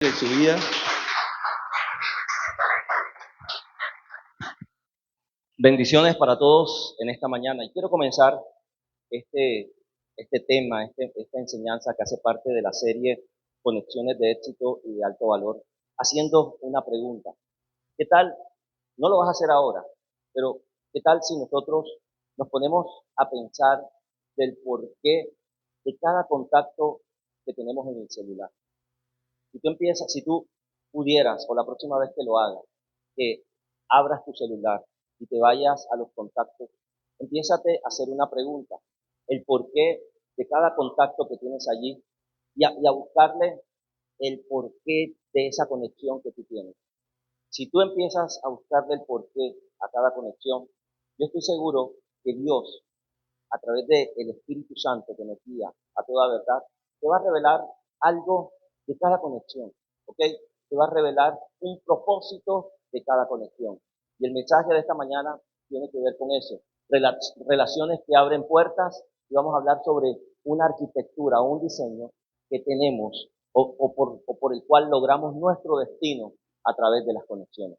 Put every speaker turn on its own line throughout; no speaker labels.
De su vida. Bendiciones para todos en esta mañana. Y quiero comenzar este, este tema, esta enseñanza que hace parte de la serie Conexiones de Éxito y de Alto Valor, haciendo una pregunta. ¿Qué tal? No lo vas a hacer ahora, pero ¿qué tal si nosotros nos ponemos a pensar del porqué de cada contacto que tenemos en el celular? Si tú pudieras, o la próxima vez que lo hagas, que abras tu celular y te vayas a los contactos, empiézate a hacer una pregunta, el porqué de cada contacto que tienes allí y a buscarle el porqué de esa conexión que tú tienes. Si tú empiezas a buscarle el porqué a cada conexión, yo estoy seguro que Dios, a través del Espíritu Santo que nos guía a toda verdad, te va a revelar algo de cada conexión, ¿ok? Te va a revelar un propósito de cada conexión. Y el mensaje de esta mañana tiene que ver con eso. Relaciones que abren puertas, y vamos a hablar sobre una arquitectura, un diseño que tenemos o por el cual logramos nuestro destino a través de las conexiones.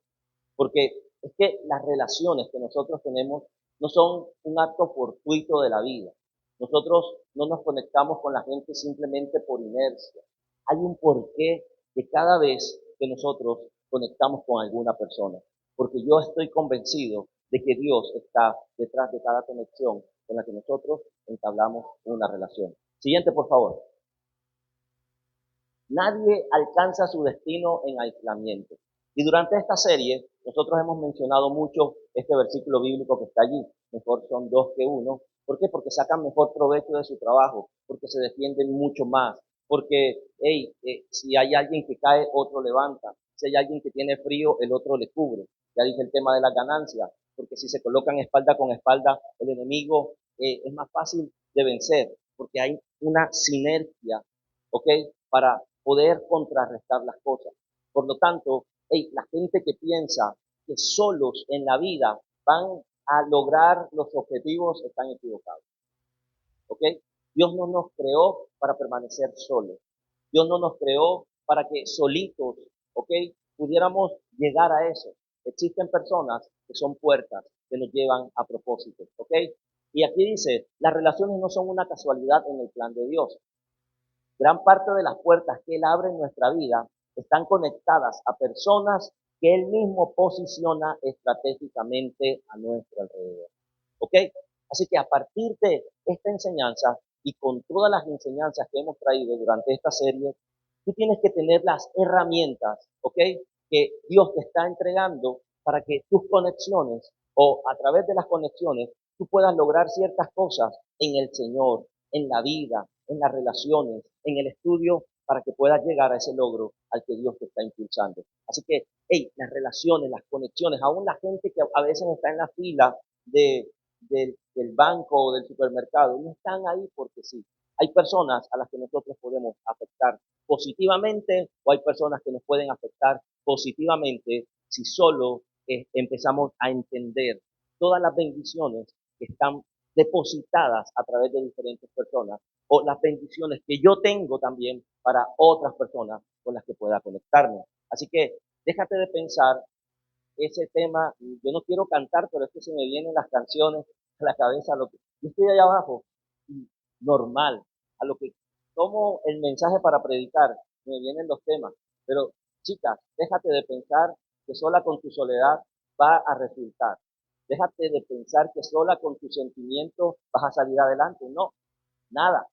Porque es que las relaciones que nosotros tenemos no son un acto fortuito de la vida. Nosotros no nos conectamos con la gente simplemente por inercia. Hay un porqué de cada vez que nosotros conectamos con alguna persona. Porque yo estoy convencido de que Dios está detrás de cada conexión con la que nosotros entablamos una relación. Siguiente, por favor. Nadie alcanza su destino en aislamiento. Y durante esta serie, nosotros hemos mencionado mucho este versículo bíblico que está allí. Mejor son dos que uno. ¿Por qué? Porque sacan mejor provecho de su trabajo, porque se defienden mucho más, porque, si hay alguien que cae, otro levanta. Si hay alguien que tiene frío, el otro le cubre. Ya dije el tema de las ganancias, porque si se colocan espalda con espalda, el enemigo es más fácil de vencer, porque hay una sinergia, ¿ok? Para poder contrarrestar las cosas. Por lo tanto, la gente que piensa que solos en la vida van a lograr los objetivos están equivocados. ¿Ok? Dios no nos creó para permanecer solos. Dios no nos creó para que solitos, ¿ok? Pudiéramos llegar a eso. Existen personas que son puertas que nos llevan a propósitos, ¿ok? Y aquí dice, las relaciones no son una casualidad en el plan de Dios. Gran parte de las puertas que Él abre en nuestra vida están conectadas a personas que Él mismo posiciona estratégicamente a nuestro alrededor. ¿Ok? Así que a partir de esta enseñanza y con todas las enseñanzas que hemos traído durante esta serie, tú tienes que tener las herramientas, ¿ok? Que Dios te está entregando para que tus conexiones o a través de las conexiones tú puedas lograr ciertas cosas en el Señor, en la vida, en las relaciones, en el estudio, para que puedas llegar a ese logro al que Dios te está impulsando. Así que, las relaciones, las conexiones, aún la gente que a veces está en la fila del banco o del supermercado, no están ahí porque sí. Hay personas a las que nosotros podemos afectar positivamente o hay personas que nos pueden afectar positivamente si solo empezamos a entender todas las bendiciones que están depositadas a través de diferentes personas o las bendiciones que yo tengo también para otras personas con las que pueda conectarme. Así que déjate de pensar ese tema. Yo no quiero cantar, pero es que se me vienen las canciones a la cabeza. Yo estoy allá abajo, y normal, a lo que tomo el mensaje para predicar, me vienen los temas. Pero, chicas, déjate de pensar que sola con tu soledad va a resultar. Déjate de pensar que sola con tus sentimientos vas a salir adelante. No, nada.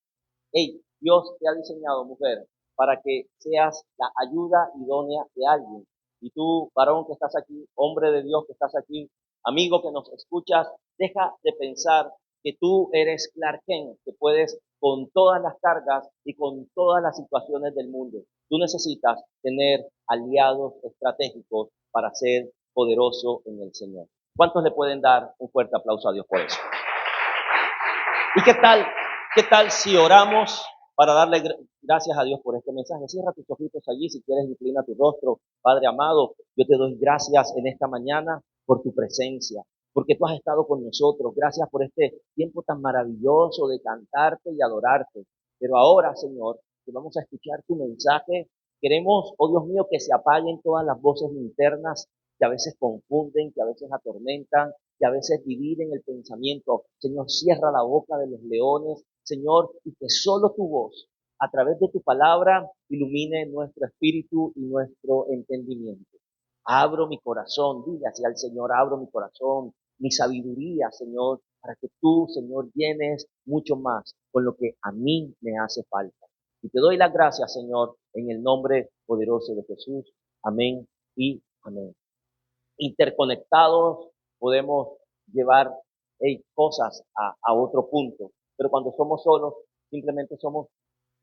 Dios te ha diseñado, mujer, para que seas la ayuda idónea de alguien. Y tú, varón que estás aquí, hombre de Dios que estás aquí, amigo que nos escuchas, deja de pensar que tú eres Clark Kent, que puedes con todas las cargas y con todas las situaciones del mundo. Tú necesitas tener aliados estratégicos para ser poderoso en el Señor. ¿Cuántos le pueden dar un fuerte aplauso a Dios por eso? ¿Y qué tal si oramos para darle gracias a Dios por este mensaje? Cierra tus ojitos allí, si quieres inclina tu rostro. Padre amado, yo te doy gracias en esta mañana por tu presencia, porque tú has estado con nosotros. Gracias por este tiempo tan maravilloso de cantarte y adorarte. Pero ahora, Señor, que vamos a escuchar tu mensaje, Queremos, oh Dios mío, que se apaguen todas las voces internas que a veces confunden, que a veces atormentan, que a veces dividen el pensamiento. Señor, cierra la boca de los leones, Señor, y que solo tu voz, a través de tu palabra, ilumine nuestro espíritu y nuestro entendimiento. Abro mi corazón, dile así al Señor, abro mi corazón, mi sabiduría, Señor, para que tú, Señor, llenes mucho más con lo que a mí me hace falta. Y te doy las gracias, Señor, en el nombre poderoso de Jesús. Amén y amén. Interconectados podemos llevar cosas a otro punto, pero cuando somos solos, simplemente somos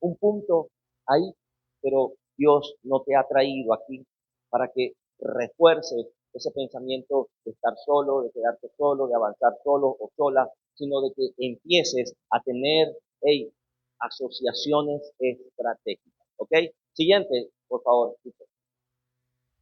un punto ahí, pero Dios no te ha traído aquí para que refuerces ese pensamiento de estar solo, de quedarte solo, de avanzar solo o sola, sino de que empieces a tener asociaciones estratégicas. ¿Ok? Siguiente, por favor.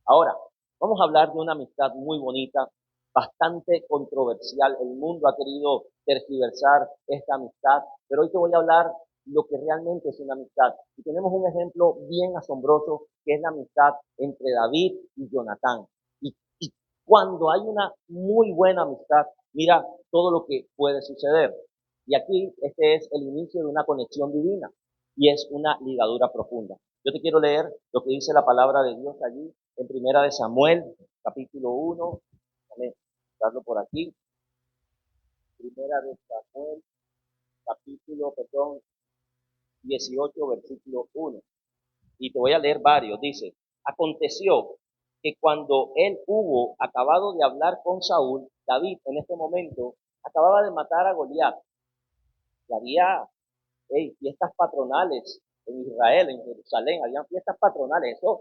Ahora, vamos a hablar de una amistad muy bonita, bastante controversial. El mundo ha querido tergiversar esta amistad, pero hoy te voy a hablar lo que realmente es una amistad. Y tenemos un ejemplo bien asombroso, que es la amistad entre David y Jonatán. Y cuando hay una muy buena amistad, mira todo lo que puede suceder. Y aquí este es el inicio de una conexión divina y es una ligadura profunda. Yo te quiero leer lo que dice la palabra de Dios allí en Primera de Samuel, capítulo 1. Déjame buscarlo por aquí. Primera de Samuel, capítulo, 18, versículo 1. Y te voy a leer varios. Dice, aconteció que cuando él hubo acabado de hablar con Saúl, David en este momento acababa de matar a Goliat. Y había fiestas patronales en Israel, en Jerusalén, habían fiestas patronales. Eso,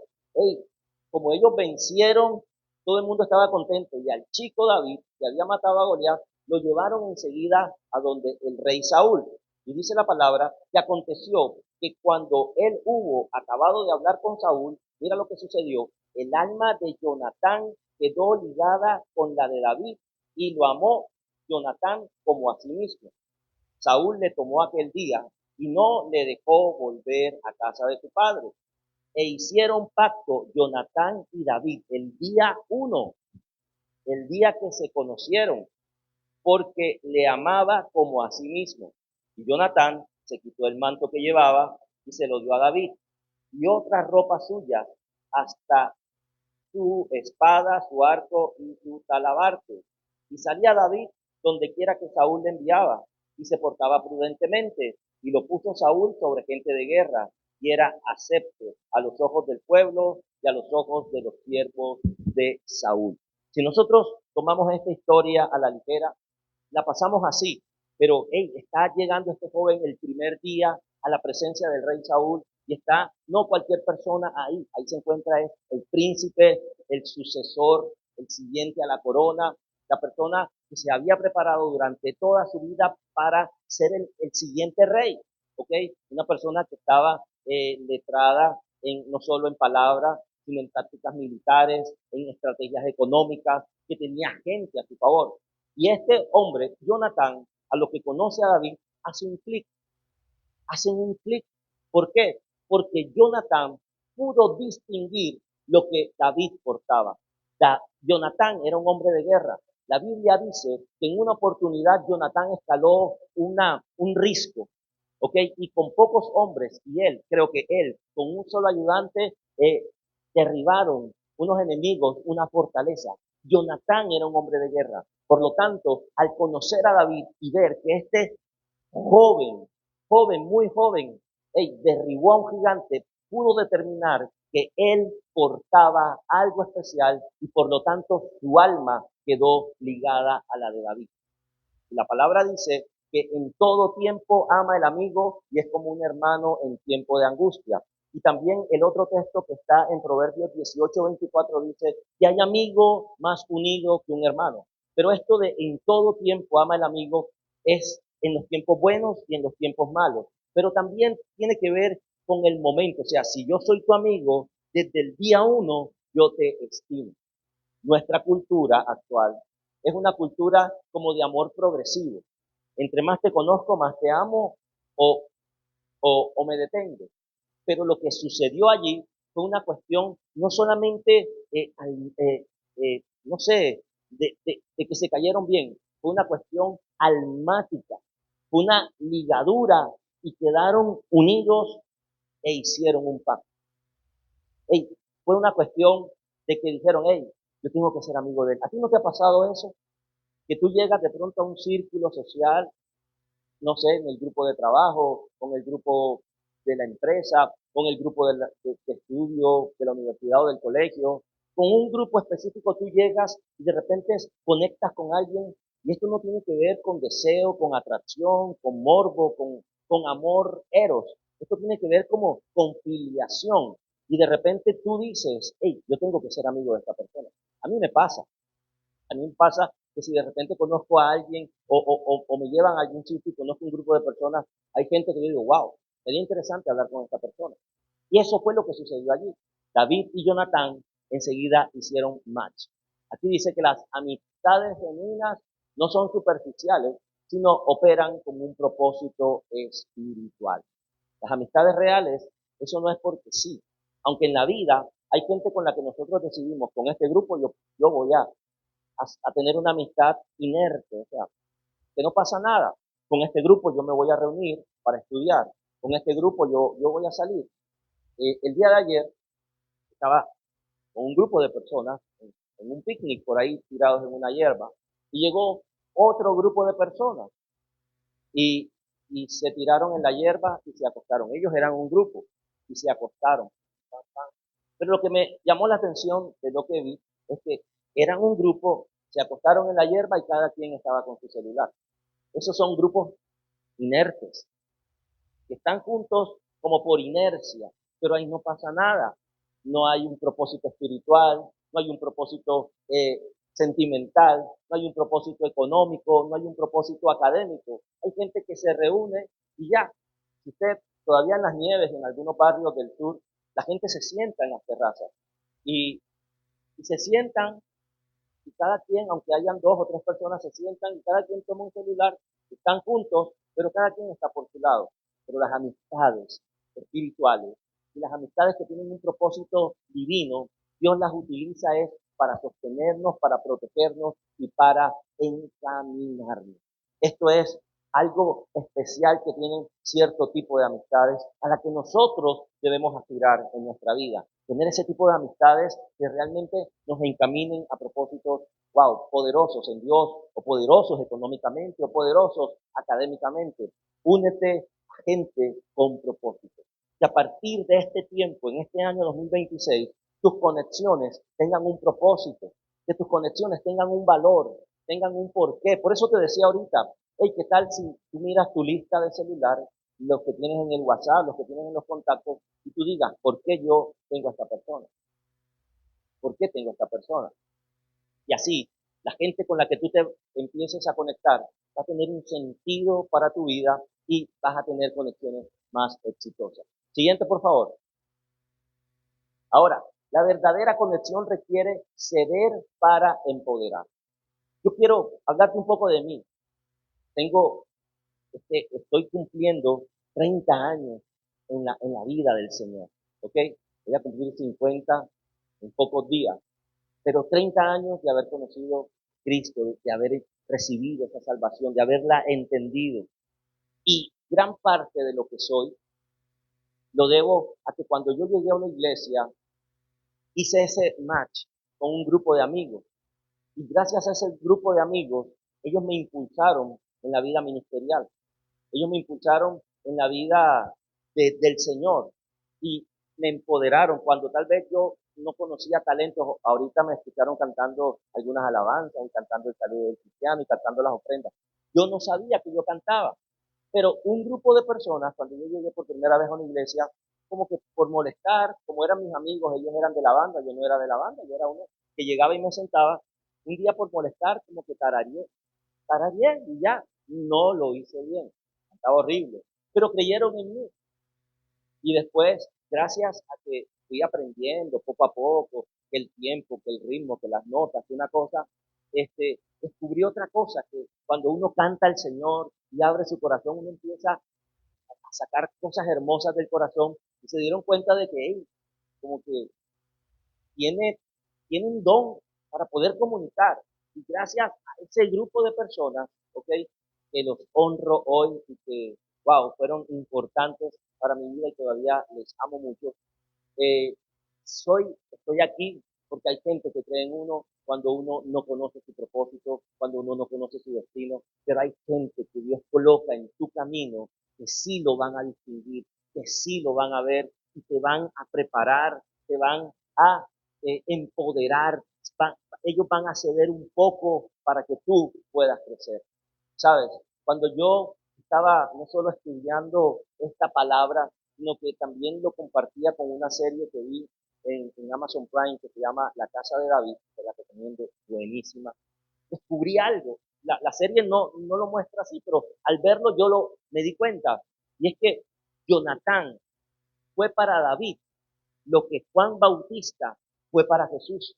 como ellos vencieron, todo el mundo estaba contento. Y al chico David, que había matado a Goliat, lo llevaron enseguida a donde el rey Saúl. Y dice la palabra que aconteció que cuando él hubo acabado de hablar con Saúl, mira lo que sucedió. El alma de Jonatán quedó ligada con la de David y lo amó Jonatán como a sí mismo. Saúl le tomó aquel día y no le dejó volver a casa de su padre. E hicieron pacto Jonatán y David el día 1, el día que se conocieron, porque le amaba como a sí mismo. Y Jonatán se quitó el manto que llevaba y se lo dio a David, y otras ropas suyas, hasta su espada, su arco y su talabarte. Y salía David donde quiera que Saúl le enviaba, y se portaba prudentemente, y lo puso Saúl sobre gente de guerra, y era acepto a los ojos del pueblo y a los ojos de los siervos de Saúl. Si nosotros tomamos esta historia a la ligera, la pasamos así, pero está llegando este joven el primer día a la presencia del rey Saúl y está no cualquier persona ahí se encuentra el príncipe, el sucesor, el siguiente a la corona, la persona que se había preparado durante toda su vida para ser el siguiente rey, ¿ok? Una persona que estaba letrada no solo en palabras, sino en tácticas militares, en estrategias económicas, que tenía gente a su favor. Y este hombre, Jonatán, a lo que conoce a David, hace un clic, hacen un clic. ¿Por qué? Porque Jonatán pudo distinguir lo que David portaba. Jonatán era un hombre de guerra. La Biblia dice que en una oportunidad Jonatán escaló un risco, ¿ok? Y con pocos hombres, y él, creo que él, con un solo ayudante, derribaron unos enemigos, una fortaleza. Jonatán era un hombre de guerra. Por lo tanto, al conocer a David y ver que este joven, muy joven, derribó a un gigante, pudo determinar que él portaba algo especial y por lo tanto su alma quedó ligada a la de David. Y la palabra dice que en todo tiempo ama el amigo y es como un hermano en tiempo de angustia. Y también el otro texto que está en Proverbios 18:24 dice que hay amigo más unido que un hermano. Pero esto de en todo tiempo ama el amigo es en los tiempos buenos y en los tiempos malos. Pero también tiene que ver con el momento. O sea, si yo soy tu amigo, desde el día 1 yo te estimo. Nuestra cultura actual es una cultura como de amor progresivo. Entre más te conozco, más te amo o me detengo. Pero lo que sucedió allí fue una cuestión no solamente, no sé, de que se cayeron bien, fue una cuestión almática, fue una ligadura y quedaron unidos e hicieron un pacto. Ey, fue una cuestión de que dijeron, hey, yo tengo que ser amigo de él. ¿A ti no te ha pasado eso? Que tú llegas de pronto a un círculo social, no sé, en el grupo de trabajo, con el grupo de la empresa, con el grupo de estudio de la universidad o del colegio, con un grupo específico tú llegas y de repente conectas con alguien y esto no tiene que ver con deseo, con atracción, con morbo, con amor eros. Esto tiene que ver como con filiación. Y de repente tú dices, hey, yo tengo que ser amigo de esta persona. A mí me pasa. A mí me pasa que si de repente conozco a alguien o me llevan a algún sitio y conozco un grupo de personas, hay gente que yo digo, wow, sería interesante hablar con esta persona. Y eso fue lo que sucedió allí. David y Jonatán enseguida hicieron match. Aquí dice que las amistades genuinas no son superficiales, sino operan con un propósito espiritual. Las amistades reales, eso no es porque sí. Aunque en la vida hay gente con la que nosotros decidimos, con este grupo yo voy a tener una amistad inerte, o sea, que no pasa nada. Con este grupo yo me voy a reunir para estudiar, con este grupo yo voy a salir. El día de ayer estaba con un grupo de personas en un picnic por ahí tirados en una hierba y llegó otro grupo de personas y, y se tiraron en la hierba y se acostaron. Ellos eran un grupo y se acostaron. Pero lo que me llamó la atención de lo que vi es que eran un grupo, se acostaron en la hierba y cada quien estaba con su celular. Esos son grupos inertes, que están juntos como por inercia, pero ahí no pasa nada. No hay un propósito espiritual, no hay un propósito sentimental, no hay un propósito económico, no hay un propósito académico. Hay gente que se reúne y ya. Si usted todavía en las nieves, en algunos barrios del sur, la gente se sienta en las terrazas y, y se sientan y cada quien, aunque hayan dos o tres personas, se sientan y cada quien toma un celular, están juntos, pero cada quien está por su lado. Pero las amistades espirituales y las amistades que tienen un propósito divino, Dios las utiliza es para sostenernos, para protegernos y para encaminarnos. Esto es algo especial que tienen cierto tipo de amistades a la que nosotros debemos aspirar en nuestra vida. Tener ese tipo de amistades que realmente nos encaminen a propósitos, wow, poderosos en Dios, o poderosos económicamente, o poderosos académicamente. Únete a gente con propósito. Que a partir de este tiempo, en este año 2026, tus conexiones tengan un propósito, que tus conexiones tengan un valor, tengan un porqué. Por eso te decía ahorita, hey, ¿qué tal si tú miras tu lista de celular, los que tienes en el WhatsApp, los que tienes en los contactos, y tú digas, ¿por qué yo tengo a esta persona? ¿Por qué tengo a esta persona? Y así, la gente con la que tú te empieces a conectar va a tener un sentido para tu vida y vas a tener conexiones más exitosas. Siguiente, por favor. Ahora, la verdadera conexión requiere ceder para empoderar. Yo quiero hablarte un poco de mí. Tengo estoy cumpliendo 30 años en la vida del Señor, ¿ok? Voy a cumplir 50 en pocos días, pero 30 años de haber conocido a Cristo, de haber recibido esa salvación, de haberla entendido. Y gran parte de lo que soy lo debo a que cuando yo llegué a una iglesia, hice ese match con un grupo de amigos. Y gracias a ese grupo de amigos, ellos me impulsaron en la vida ministerial. Ellos me impulsaron en la vida del Señor y me empoderaron cuando tal vez yo no conocía talentos. Ahorita me escucharon cantando algunas alabanzas y cantando el saludo del cristiano y cantando las ofrendas. Yo no sabía que yo cantaba, pero un grupo de personas, cuando yo llegué por primera vez a una iglesia, como que por molestar, como eran mis amigos, ellos eran de la banda, yo no era de la banda, yo era uno que llegaba y me sentaba, un día por molestar, como que tarareé y ya, no lo hice bien, estaba horrible, pero creyeron en mí. Y después, gracias a que fui aprendiendo poco a poco, que el tiempo, que el ritmo, que las notas, que una cosa, descubrí otra cosa, que cuando uno canta al Señor y abre su corazón, uno empieza a sacar cosas hermosas del corazón y se dieron cuenta de que, hey, como que tiene, tiene un don para poder comunicar. Y gracias a ese grupo de personas, ¿ok? Que los honro hoy y que, wow, fueron importantes para mi vida y todavía les amo mucho. Eh, estoy aquí porque hay gente que cree en uno cuando uno no conoce su propósito, cuando uno no conoce su destino, pero hay gente que Dios coloca en tu camino que sí lo van a distinguir, que sí lo van a ver y te van a preparar, te van a empoderar, va- ellos van a ceder un poco para que tú puedas crecer. ¿Sabes? Cuando yo estaba no solo estudiando esta palabra, sino que también lo compartía con una serie que vi en Amazon Prime que se llama La Casa de David, que la recomiendo, buenísima. Descubrí algo. La serie no lo muestra así, pero al verlo me di cuenta. Y es que Jonatán fue para David lo que Juan Bautista fue para Jesús.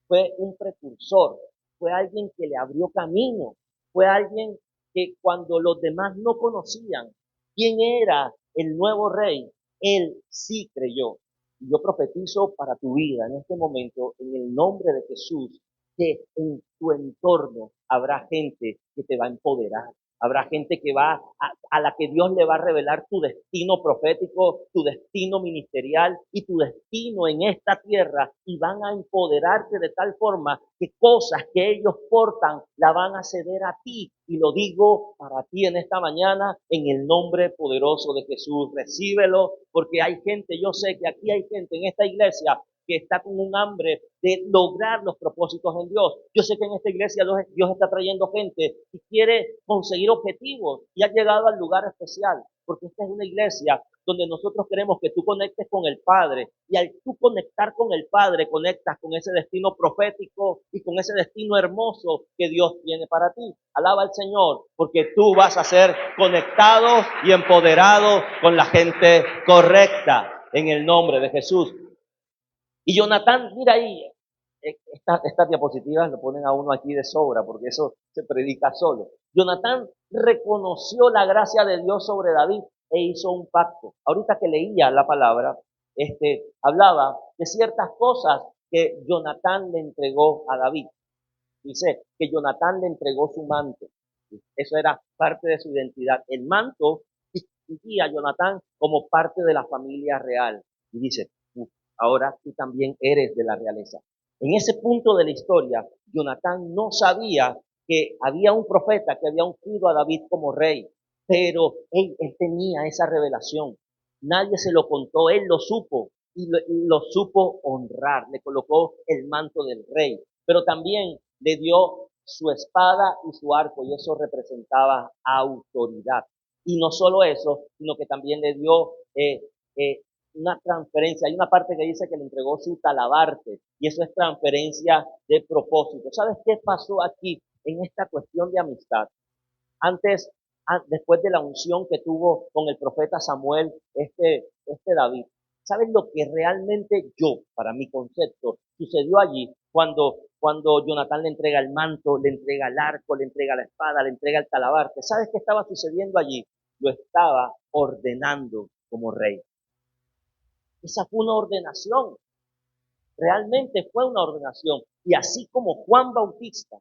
Fue un precursor, fue alguien que le abrió camino, fue alguien que cuando los demás no conocían quién era el nuevo rey, él sí creyó. Y yo profetizo para tu vida en este momento, en el nombre de Jesús, que en tu entorno habrá gente que te va a empoderar. Habrá gente que a la que Dios le va a revelar tu destino profético, tu destino ministerial y tu destino en esta tierra y van a empoderarte de tal forma que cosas que ellos portan la van a ceder a ti. Y lo digo para ti en esta mañana en el nombre poderoso de Jesús. Recíbelo porque hay gente, yo sé que aquí hay gente en esta iglesia que está con un hambre de lograr los propósitos en Dios. Yo sé que en esta iglesia Dios está trayendo gente y quiere conseguir objetivos y ha llegado al lugar especial, porque esta es una iglesia donde nosotros queremos que tú conectes con el Padre y al tú conectar con el Padre conectas con ese destino profético y con ese destino hermoso que Dios tiene para ti. Alaba al Señor porque tú vas a ser conectado y empoderado con la gente correcta en el nombre de Jesús. Y Jonatán, mira ahí, estas diapositivas lo ponen a uno aquí de sobra, porque eso se predica solo. Jonatán reconoció la gracia de Dios sobre David e hizo un pacto. Ahorita que leía la palabra, hablaba de ciertas cosas que Jonatán le entregó a David. Dice que Jonatán le entregó su manto. Eso era parte de su identidad. El manto distinguía a Jonatán como parte de la familia real. Y dice, ahora tú también eres de la realeza. En ese punto de la historia, Jonatán no sabía que había un profeta que había ungido a David como rey, pero él tenía esa revelación. Nadie se lo contó, él lo supo y lo supo honrar. Le colocó el manto del rey, pero también le dio su espada y su arco y eso representaba autoridad. Y no solo eso, sino que también le dio eh, una transferencia. Hay una parte que dice que le entregó su talabarte y eso es transferencia de propósito. ¿Sabes qué pasó aquí en esta cuestión de amistad? Antes, después de la unción que tuvo con el profeta Samuel, David, ¿sabes lo que realmente para mi concepto, sucedió allí cuando Jonatán le entrega el manto, le entrega el arco, le entrega la espada, le entrega el talabarte? ¿Sabes qué estaba sucediendo allí? Lo estaba ordenando como rey. Esa fue una ordenación, realmente fue una ordenación. Y así como Juan Bautista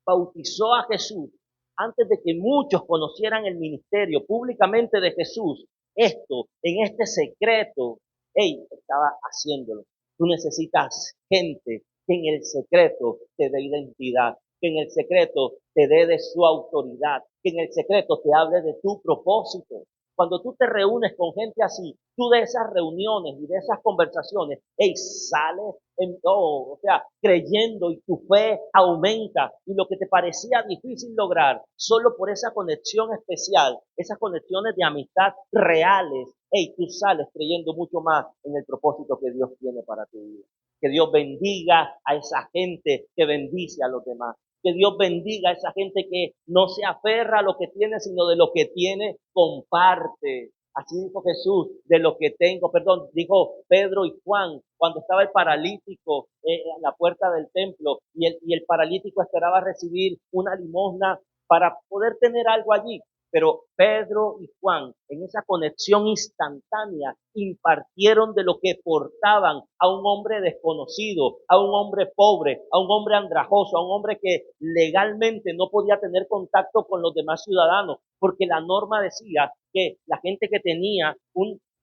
bautizó a Jesús antes de que muchos conocieran el ministerio públicamente de Jesús, esto en este secreto, él estaba haciéndolo. Tú necesitas gente que en el secreto te dé identidad, que en el secreto te dé de su autoridad, que en el secreto te hable de tu propósito. Cuando tú te reúnes con gente así, tú de esas reuniones y de esas conversaciones, sales o sea, creyendo y tu fe aumenta y lo que te parecía difícil lograr, solo por esa conexión especial, esas conexiones de amistad reales, tú sales creyendo mucho más en el propósito que Dios tiene para tu vida. Que Dios bendiga a esa gente que bendice a los demás. Que Dios bendiga a esa gente que no se aferra a lo que tiene, sino de lo que tiene, comparte. Así dijo Jesús, de lo que tengo, perdón, dijo Pedro y Juan cuando estaba el paralítico en la puerta del templo y el paralítico esperaba recibir una limosna para poder tener algo allí. Pero Pedro y Juan, en esa conexión instantánea, impartieron de lo que portaban a un hombre desconocido, a un hombre pobre, a un hombre andrajoso, a un hombre que legalmente no podía tener contacto con los demás ciudadanos, porque la norma decía que la gente que tenía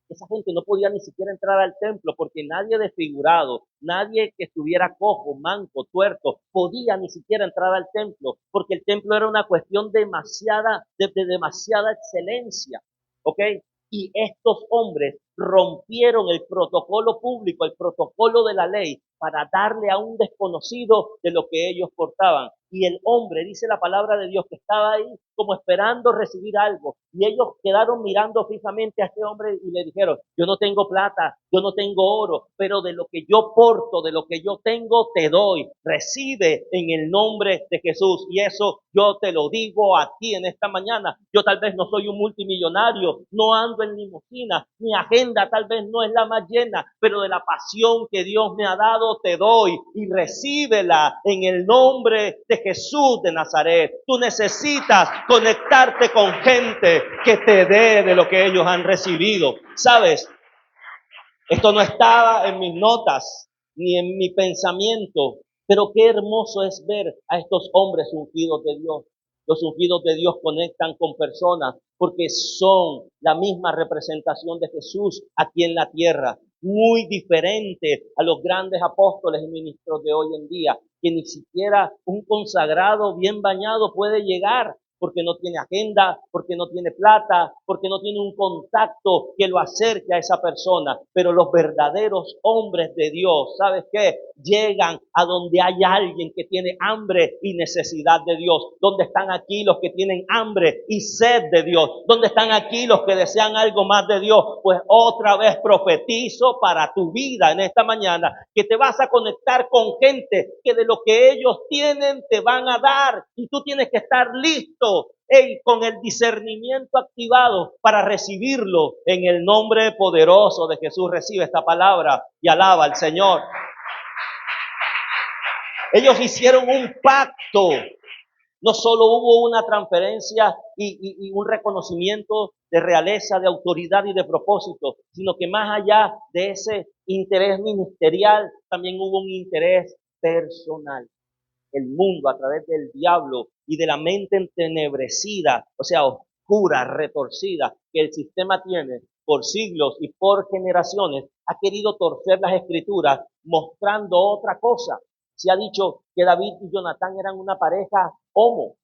esa gente no podía ni siquiera entrar al templo porque nadie desfigurado, nadie que estuviera cojo, manco, tuerto, podía ni siquiera entrar al templo porque el templo era una cuestión de demasiada excelencia, ¿ok? Y estos hombres rompieron el protocolo público, el protocolo de la ley, para darle a un desconocido de lo que ellos portaban. Y el hombre, dice la palabra de Dios, que estaba ahí como esperando recibir algo. Y ellos quedaron mirando fijamente a este hombre y le dijeron, yo no tengo plata, yo no tengo oro, pero de lo que yo porto, de lo que yo tengo, te doy. Recibe en el nombre de Jesús. Y eso yo te lo digo a ti en esta mañana. Yo tal vez no soy un multimillonario, no ando en limusina, mi agenda tal vez no es la más llena, pero de la pasión que Dios me ha dado te doy y recíbela en el nombre de Jesús de Nazaret. Tú necesitas conectarte con gente que te dé de lo que ellos han recibido. ¿Sabes? Esto no estaba en mis notas ni en mi pensamiento, pero qué hermoso es ver a estos hombres ungidos de Dios. Los ungidos de Dios conectan con personas porque son la misma representación de Jesús aquí en la tierra, muy diferente a los grandes apóstoles y ministros de hoy en día, que ni siquiera un consagrado bien bañado puede llegar porque no tiene agenda, porque no tiene plata, porque no tiene un contacto que lo acerque a esa persona. Pero los verdaderos hombres de Dios, ¿sabes qué? Llegan a donde hay alguien que tiene hambre y necesidad de Dios. Donde están aquí los que tienen hambre y sed de Dios. Donde están aquí los que desean algo más de Dios. Pues otra vez profetizo para tu vida en esta mañana que te vas a conectar con gente que de lo que ellos tienen te van a dar. Y tú tienes que estar listo con el discernimiento activado para recibirlo en el nombre poderoso de Jesús. Recibe esta palabra y alaba al Señor. Ellos hicieron un pacto. No solo hubo una transferencia y un reconocimiento de realeza, de autoridad y de propósito, sino que más allá de ese interés ministerial, también hubo un interés personal. El mundo a través del diablo y de la mente entenebrecida, o sea, oscura, retorcida, que el sistema tiene por siglos y por generaciones, ha querido torcer las escrituras mostrando otra cosa. Se ha dicho que David y Jonatán eran una pareja homo,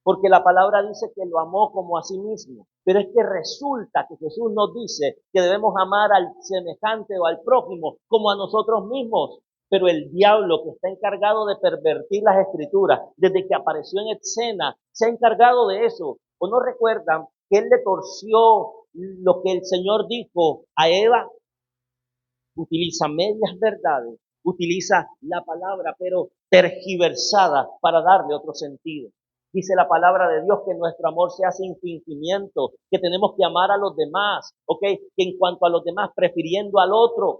porque la palabra dice que lo amó como a sí mismo. Pero es que resulta que Jesús nos dice que debemos amar al semejante o al prójimo como a nosotros mismos. Pero el diablo, que está encargado de pervertir las escrituras, desde que apareció en escena, se ha encargado de eso. ¿O no recuerdan que él le torció lo que el Señor dijo a Eva? Utiliza medias verdades, utiliza la palabra, pero tergiversada para darle otro sentido. Dice la palabra de Dios que nuestro amor se hace sin fingimiento, que tenemos que amar a los demás, ¿ok? Que en cuanto a los demás, prefiriendo al otro.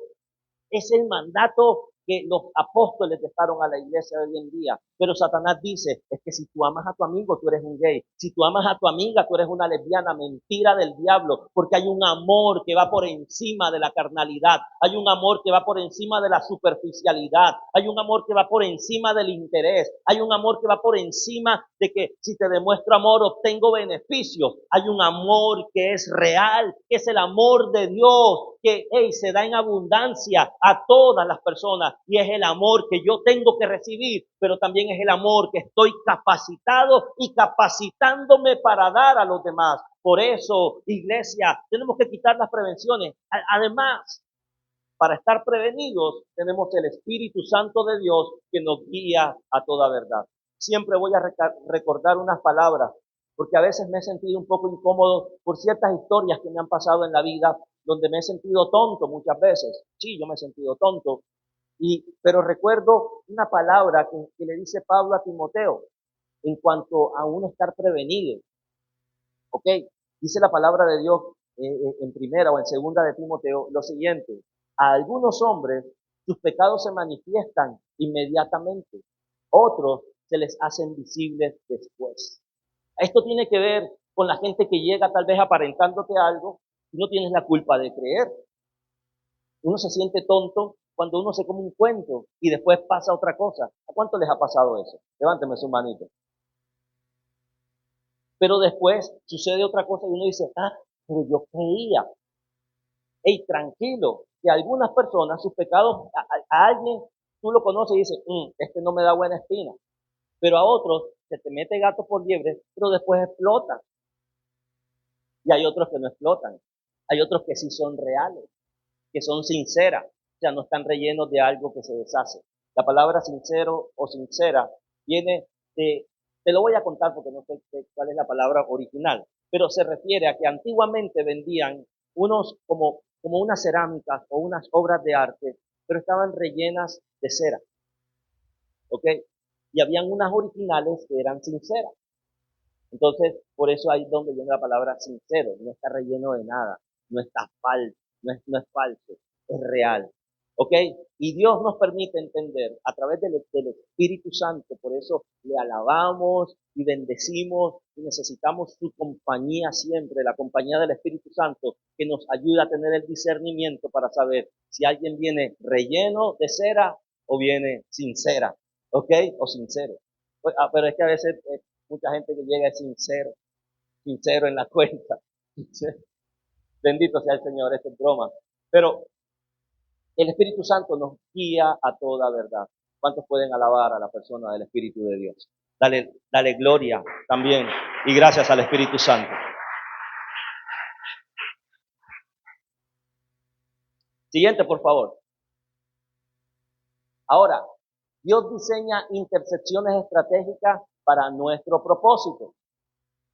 Es el mandato que los apóstoles dejaron a la iglesia de hoy en día. Pero Satanás dice, es que si tú amas a tu amigo, tú eres un gay. Si tú amas a tu amiga, tú eres una lesbiana. Mentira del diablo, porque hay un amor que va por encima de la carnalidad. Hay un amor que va por encima de la superficialidad. Hay un amor que va por encima del interés. Hay un amor que va por encima de que si te demuestro amor, obtengo beneficios. Hay un amor que es real, que es el amor de Dios, que se da en abundancia a todas las personas, y es el amor que yo tengo que recibir, pero también es el amor que estoy capacitado y capacitándome para dar a los demás. Por eso, iglesia, tenemos que quitar las prevenciones. Además, para estar prevenidos, tenemos el Espíritu Santo de Dios que nos guía a toda verdad. Siempre voy a recordar unas palabras, porque a veces me he sentido un poco incómodo por ciertas historias que me han pasado en la vida, donde me he sentido tonto muchas veces. Sí, yo me he sentido tonto. Pero recuerdo una palabra que le dice Pablo a Timoteo en cuanto a uno estar prevenido. ¿Ok? Dice la palabra de Dios en primera o en segunda de Timoteo lo siguiente: a algunos hombres sus pecados se manifiestan inmediatamente, otros se les hacen visibles después. Esto tiene que ver con la gente que llega tal vez aparentándote algo, y no tienes la culpa de creer. Uno se siente tonto cuando uno se come un cuento y después pasa otra cosa. ¿A cuánto les ha pasado eso? Levánteme su manito. Pero después sucede otra cosa y uno dice, pero yo creía. Hey, tranquilo, que algunas personas, sus pecados, a alguien tú lo conoces y dices, este no me da buena espina. Pero a otros se te mete gato por liebre, pero después explota. Y hay otros que no explotan. Hay otros que sí son reales, que son sinceras, o sea, no están rellenos de algo que se deshace. La palabra sincero o sincera viene de, te lo voy a contar porque no sé cuál es la palabra original, pero se refiere a que antiguamente vendían unos como unas cerámicas o unas obras de arte, pero estaban rellenas de cera, ¿ok? Y habían unas originales que eran sinceras. Entonces, por eso ahí es donde viene la palabra sincero, no está relleno de nada, no está falso, no es falso, es real. ¿Ok? Y Dios nos permite entender a través del Espíritu Santo, por eso le alabamos y bendecimos y necesitamos su compañía siempre, la compañía del Espíritu Santo, que nos ayuda a tener el discernimiento para saber si alguien viene relleno de cera o viene sincera, ¿ok? O sincero. Pero es que a veces mucha gente que llega es sincero, sincero en la cuenta. Bendito sea el Señor, esto es broma. Pero el Espíritu Santo nos guía a toda verdad. ¿Cuántos pueden alabar a la persona del Espíritu de Dios? Dale gloria también y gracias al Espíritu Santo. Siguiente, por favor. Ahora, Dios diseña intersecciones estratégicas para nuestro propósito.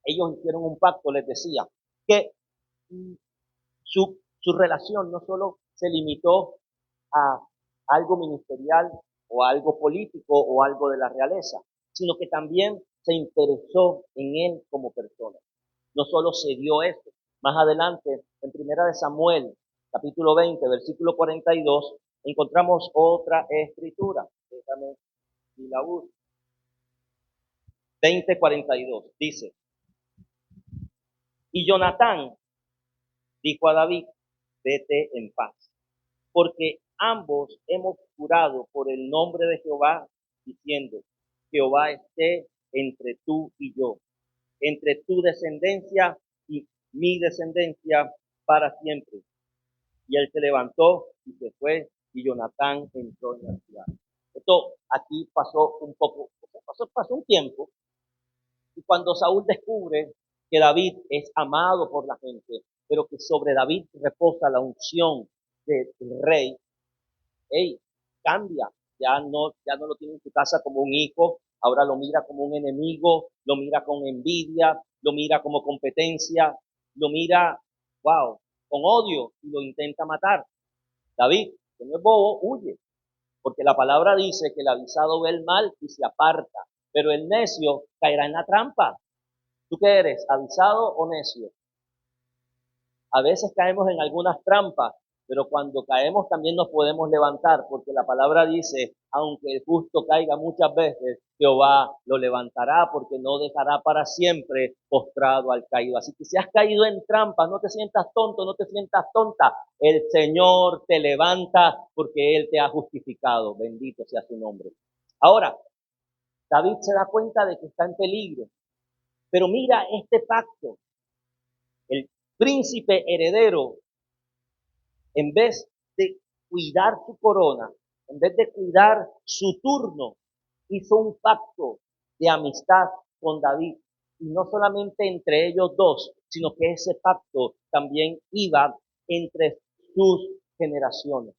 Ellos hicieron un pacto, les decía, que su relación no solo se limitó a algo ministerial o algo político o algo de la realeza, sino que también se interesó en él como persona. No solo se dio esto. Más adelante, en Primera de Samuel, capítulo 20, versículo 42, encontramos otra escritura. Déjame y la busco. 20:42 dice, y Jonatán dijo a David, vete en paz, porque ambos hemos jurado por el nombre de Jehová, diciendo, Jehová esté entre tú y yo, entre tu descendencia y mi descendencia para siempre. Y él se levantó y se fue, y Jonatán entró en la ciudad. Esto aquí pasó un poco, pasó un tiempo, y cuando Saúl descubre que David es amado por la gente, pero que sobre David reposa la unción del rey, hey, cambia, ya no lo tiene en su casa como un hijo, ahora lo mira como un enemigo, lo mira con envidia, lo mira como competencia, lo mira, wow, con odio y lo intenta matar. David, que no es bobo, huye, porque la palabra dice que el avisado ve el mal y se aparta, pero el necio caerá en la trampa. ¿Tú qué eres, avisado o necio? A veces caemos en algunas trampas, pero cuando caemos también nos podemos levantar, porque la palabra dice, aunque el justo caiga muchas veces, Jehová lo levantará, porque no dejará para siempre postrado al caído. Así que si has caído en trampas, no te sientas tonto, no te sientas tonta. El Señor te levanta porque Él te ha justificado. Bendito sea su nombre. Ahora, David se da cuenta de que está en peligro, pero mira este pacto. El príncipe heredero, en vez de cuidar su corona, en vez de cuidar su turno, hizo un pacto de amistad con David. Y no solamente entre ellos dos, sino que ese pacto también iba entre sus generaciones.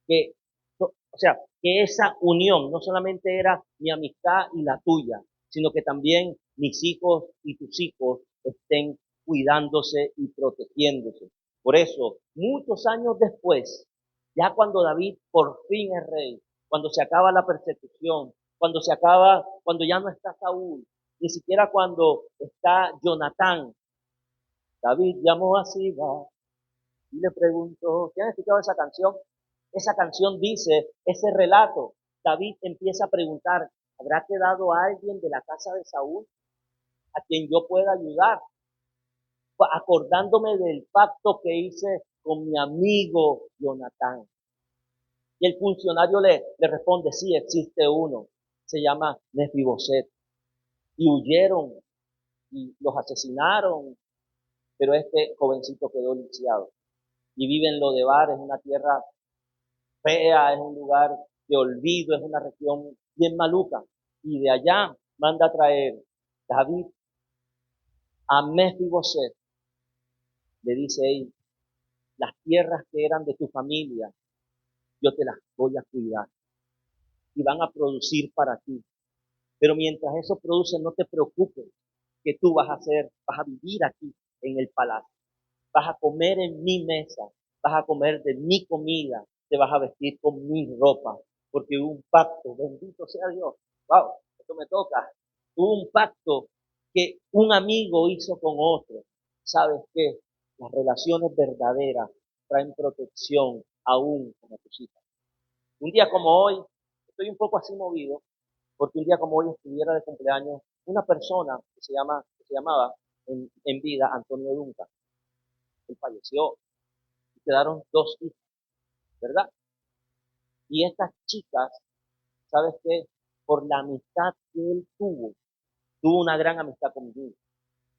Que, o sea, que esa unión no solamente era mi amistad y la tuya, sino que también mis hijos y tus hijos estén cuidándose y protegiéndose. Por eso, muchos años después, ya cuando David por fin es rey, cuando se acaba la persecución, cuando ya no está Saúl, ni siquiera cuando está Jonatán, David llamó a Siba y le preguntó, ¿quién ha escuchado esa canción? Esa canción dice, ese relato, David empieza a preguntar, ¿habrá quedado alguien de la casa de Saúl a quien yo pueda ayudar? acordándome del pacto que hice con mi amigo Jonatán. Y el funcionario le responde, sí, existe uno, se llama Mefiboset. Y huyeron y los asesinaron, pero este jovencito quedó lisiado. Y vive en Lodebar, es una tierra fea, es un lugar de olvido, es una región bien maluca. Y de allá manda a traer David a Mefiboset. Le dice, hey, las tierras que eran de tu familia, yo te las voy a cuidar y van a producir para ti. Pero mientras eso produce, no te preocupes, que tú vas a hacer, vas a vivir aquí en el palacio, vas a comer en mi mesa, vas a comer de mi comida, te vas a vestir con mi ropa, porque hubo un pacto, bendito sea Dios. Wow, esto me toca. Hubo un pacto que un amigo hizo con otro. ¿Sabes qué? Las relaciones verdaderas traen protección aún como tus hijas. Un día como hoy, estoy un poco así movido, porque un día como hoy estuviera de cumpleaños una persona que se llamaba en vida Antonio Duncan. Él falleció y quedaron dos hijas, ¿verdad? Y estas chicas, ¿sabes qué? Por la amistad que él tuvo una gran amistad conmigo.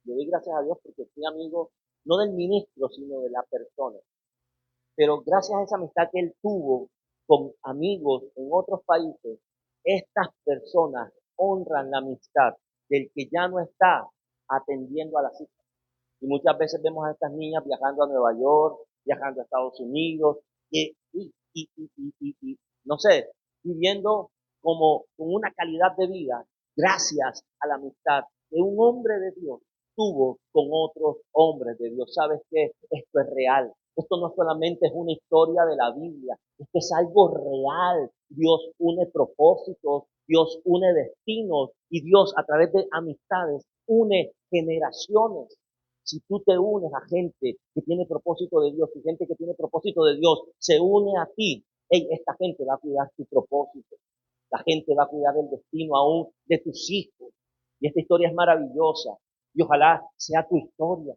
Le doy gracias a Dios porque fui amigo no del ministro, sino de la persona. Pero gracias a esa amistad que él tuvo con amigos en otros países, estas personas honran la amistad del que ya no está atendiendo a las hijas. Y muchas veces vemos a estas niñas viajando a Nueva York, viajando a Estados Unidos, y no sé, viviendo como con una calidad de vida gracias a la amistad que un hombre de Dios tuvo con otros hombres de Dios. ¿Sabes qué? Esto es real. Esto no solamente es una historia de la Biblia, esto es algo real. Dios une propósitos, Dios une destinos y Dios a través de amistades une generaciones. Si tú te unes a gente que tiene propósito de Dios, y gente que tiene propósito de Dios se une a ti, hey, esta gente va a cuidar tu propósito. La gente va a cuidar el destino aún de tus hijos. Y esta historia es maravillosa. Y ojalá sea tu historia.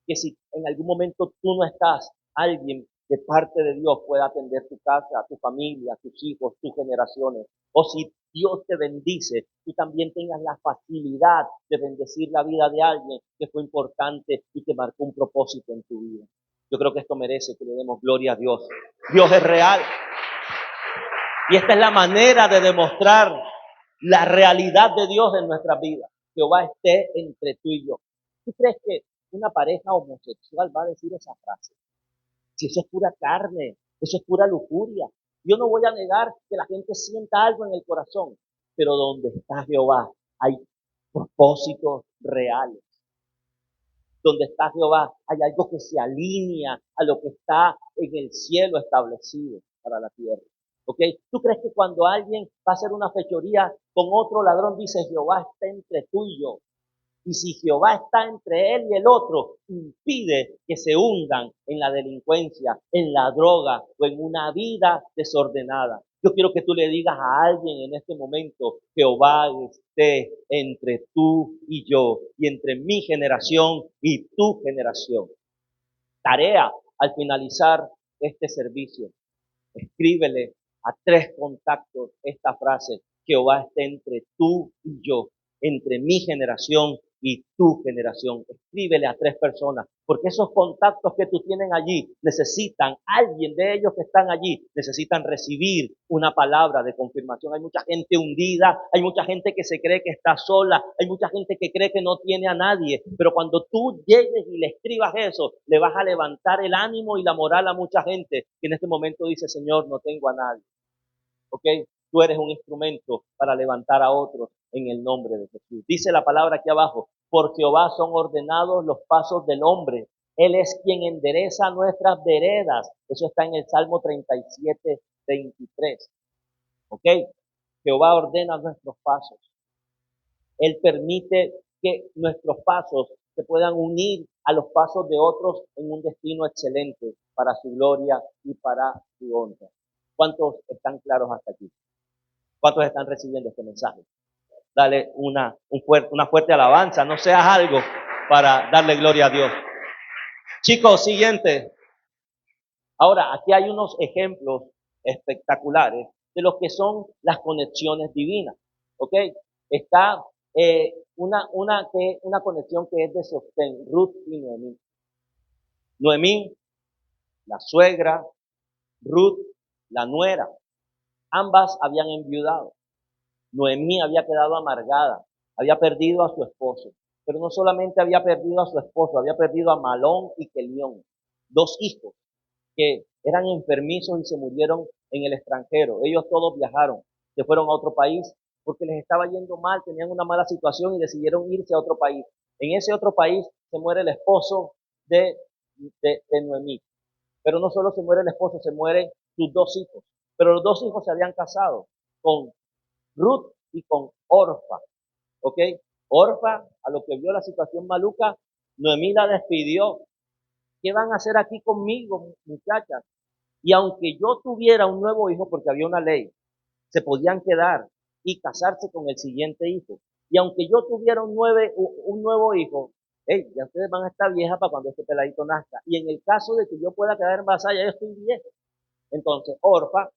Que si en algún momento tú no estás, alguien de parte de Dios pueda atender tu casa, tu familia, tus hijos, tus generaciones. O si Dios te bendice, tú también tengas la facilidad de bendecir la vida de alguien que fue importante y que marcó un propósito en tu vida. Yo creo que esto merece que le demos gloria a Dios. Dios es real. Y esta es la manera de demostrar la realidad de Dios en nuestras vidas. Jehová esté entre tú y yo. ¿Tú crees que una pareja homosexual va a decir esa frase? Si eso es pura carne, eso es pura lujuria. Yo no voy a negar que la gente sienta algo en el corazón, pero donde está Jehová hay propósitos reales. Donde está Jehová hay algo que se alinea a lo que está en el cielo establecido para la tierra. ¿Ok? ¿Tú crees que cuando alguien va a hacer una fechoría con otro ladrón dice Jehová está entre tú y yo? Y si Jehová está entre él y el otro, impide que se hundan en la delincuencia, en la droga o en una vida desordenada. Yo quiero que tú le digas a alguien en este momento, Jehová esté entre tú y yo, y entre mi generación y tu generación. Tarea al finalizar este servicio. Escríbele a 3 contactos esta frase, Jehová esté entre tú y yo, entre mi generación y tu generación. Escríbele a 3 personas, porque esos contactos que tú tienes allí necesitan, alguien de ellos que están allí, necesitan recibir una palabra de confirmación. Hay mucha gente hundida, hay mucha gente que se cree que está sola, hay mucha gente que cree que no tiene a nadie, pero cuando tú llegues y le escribas eso, le vas a levantar el ánimo y la moral a mucha gente que en este momento dice, Señor, no tengo a nadie. ¿Ok? Tú eres un instrumento para levantar a otros en el nombre de Jesús. Dice la palabra aquí abajo, por Jehová son ordenados los pasos del hombre. Él es quien endereza nuestras veredas. Eso está en el Salmo 37, 23. ¿Ok? Jehová ordena nuestros pasos. Él permite que nuestros pasos se puedan unir a los pasos de otros en un destino excelente para su gloria y para su honra. ¿Cuántos están claros hasta aquí? ¿Cuántos están recibiendo este mensaje? Dale una fuerte alabanza, no seas algo para darle gloria a Dios. Chicos, siguiente. Ahora, aquí hay unos ejemplos espectaculares de lo que son las conexiones divinas. ¿Ok? Está una conexión que es de sostén, Ruth y Noemí. Noemí, la suegra, Ruth, la nuera. Ambas habían enviudado. Noemí había quedado amargada, había perdido a su esposo. Pero no solamente había perdido a su esposo, había perdido a Malón y Kelión, dos hijos que eran enfermizos y se murieron en el extranjero. Ellos todos viajaron, se fueron a otro país porque les estaba yendo mal, tenían una mala situación y decidieron irse a otro país. En ese otro país se muere el esposo de, de Noemí. Pero no solo se muere el esposo, se mueren sus dos hijos. Pero los dos hijos se habían casado con Ruth y con Orfa. ¿Ok? Orfa, a lo que vio la situación maluca, Noemí la despidió. ¿Qué van a hacer aquí conmigo, muchachas? Y aunque yo tuviera un nuevo hijo, porque había una ley, se podían quedar y casarse con el siguiente hijo. Y aunque yo tuviera un nuevo hijo, hey, ya ustedes van a estar viejas para cuando este peladito nazca. Y en el caso de que yo pueda quedar embarazada, ya yo estoy vieja. Entonces, Orfa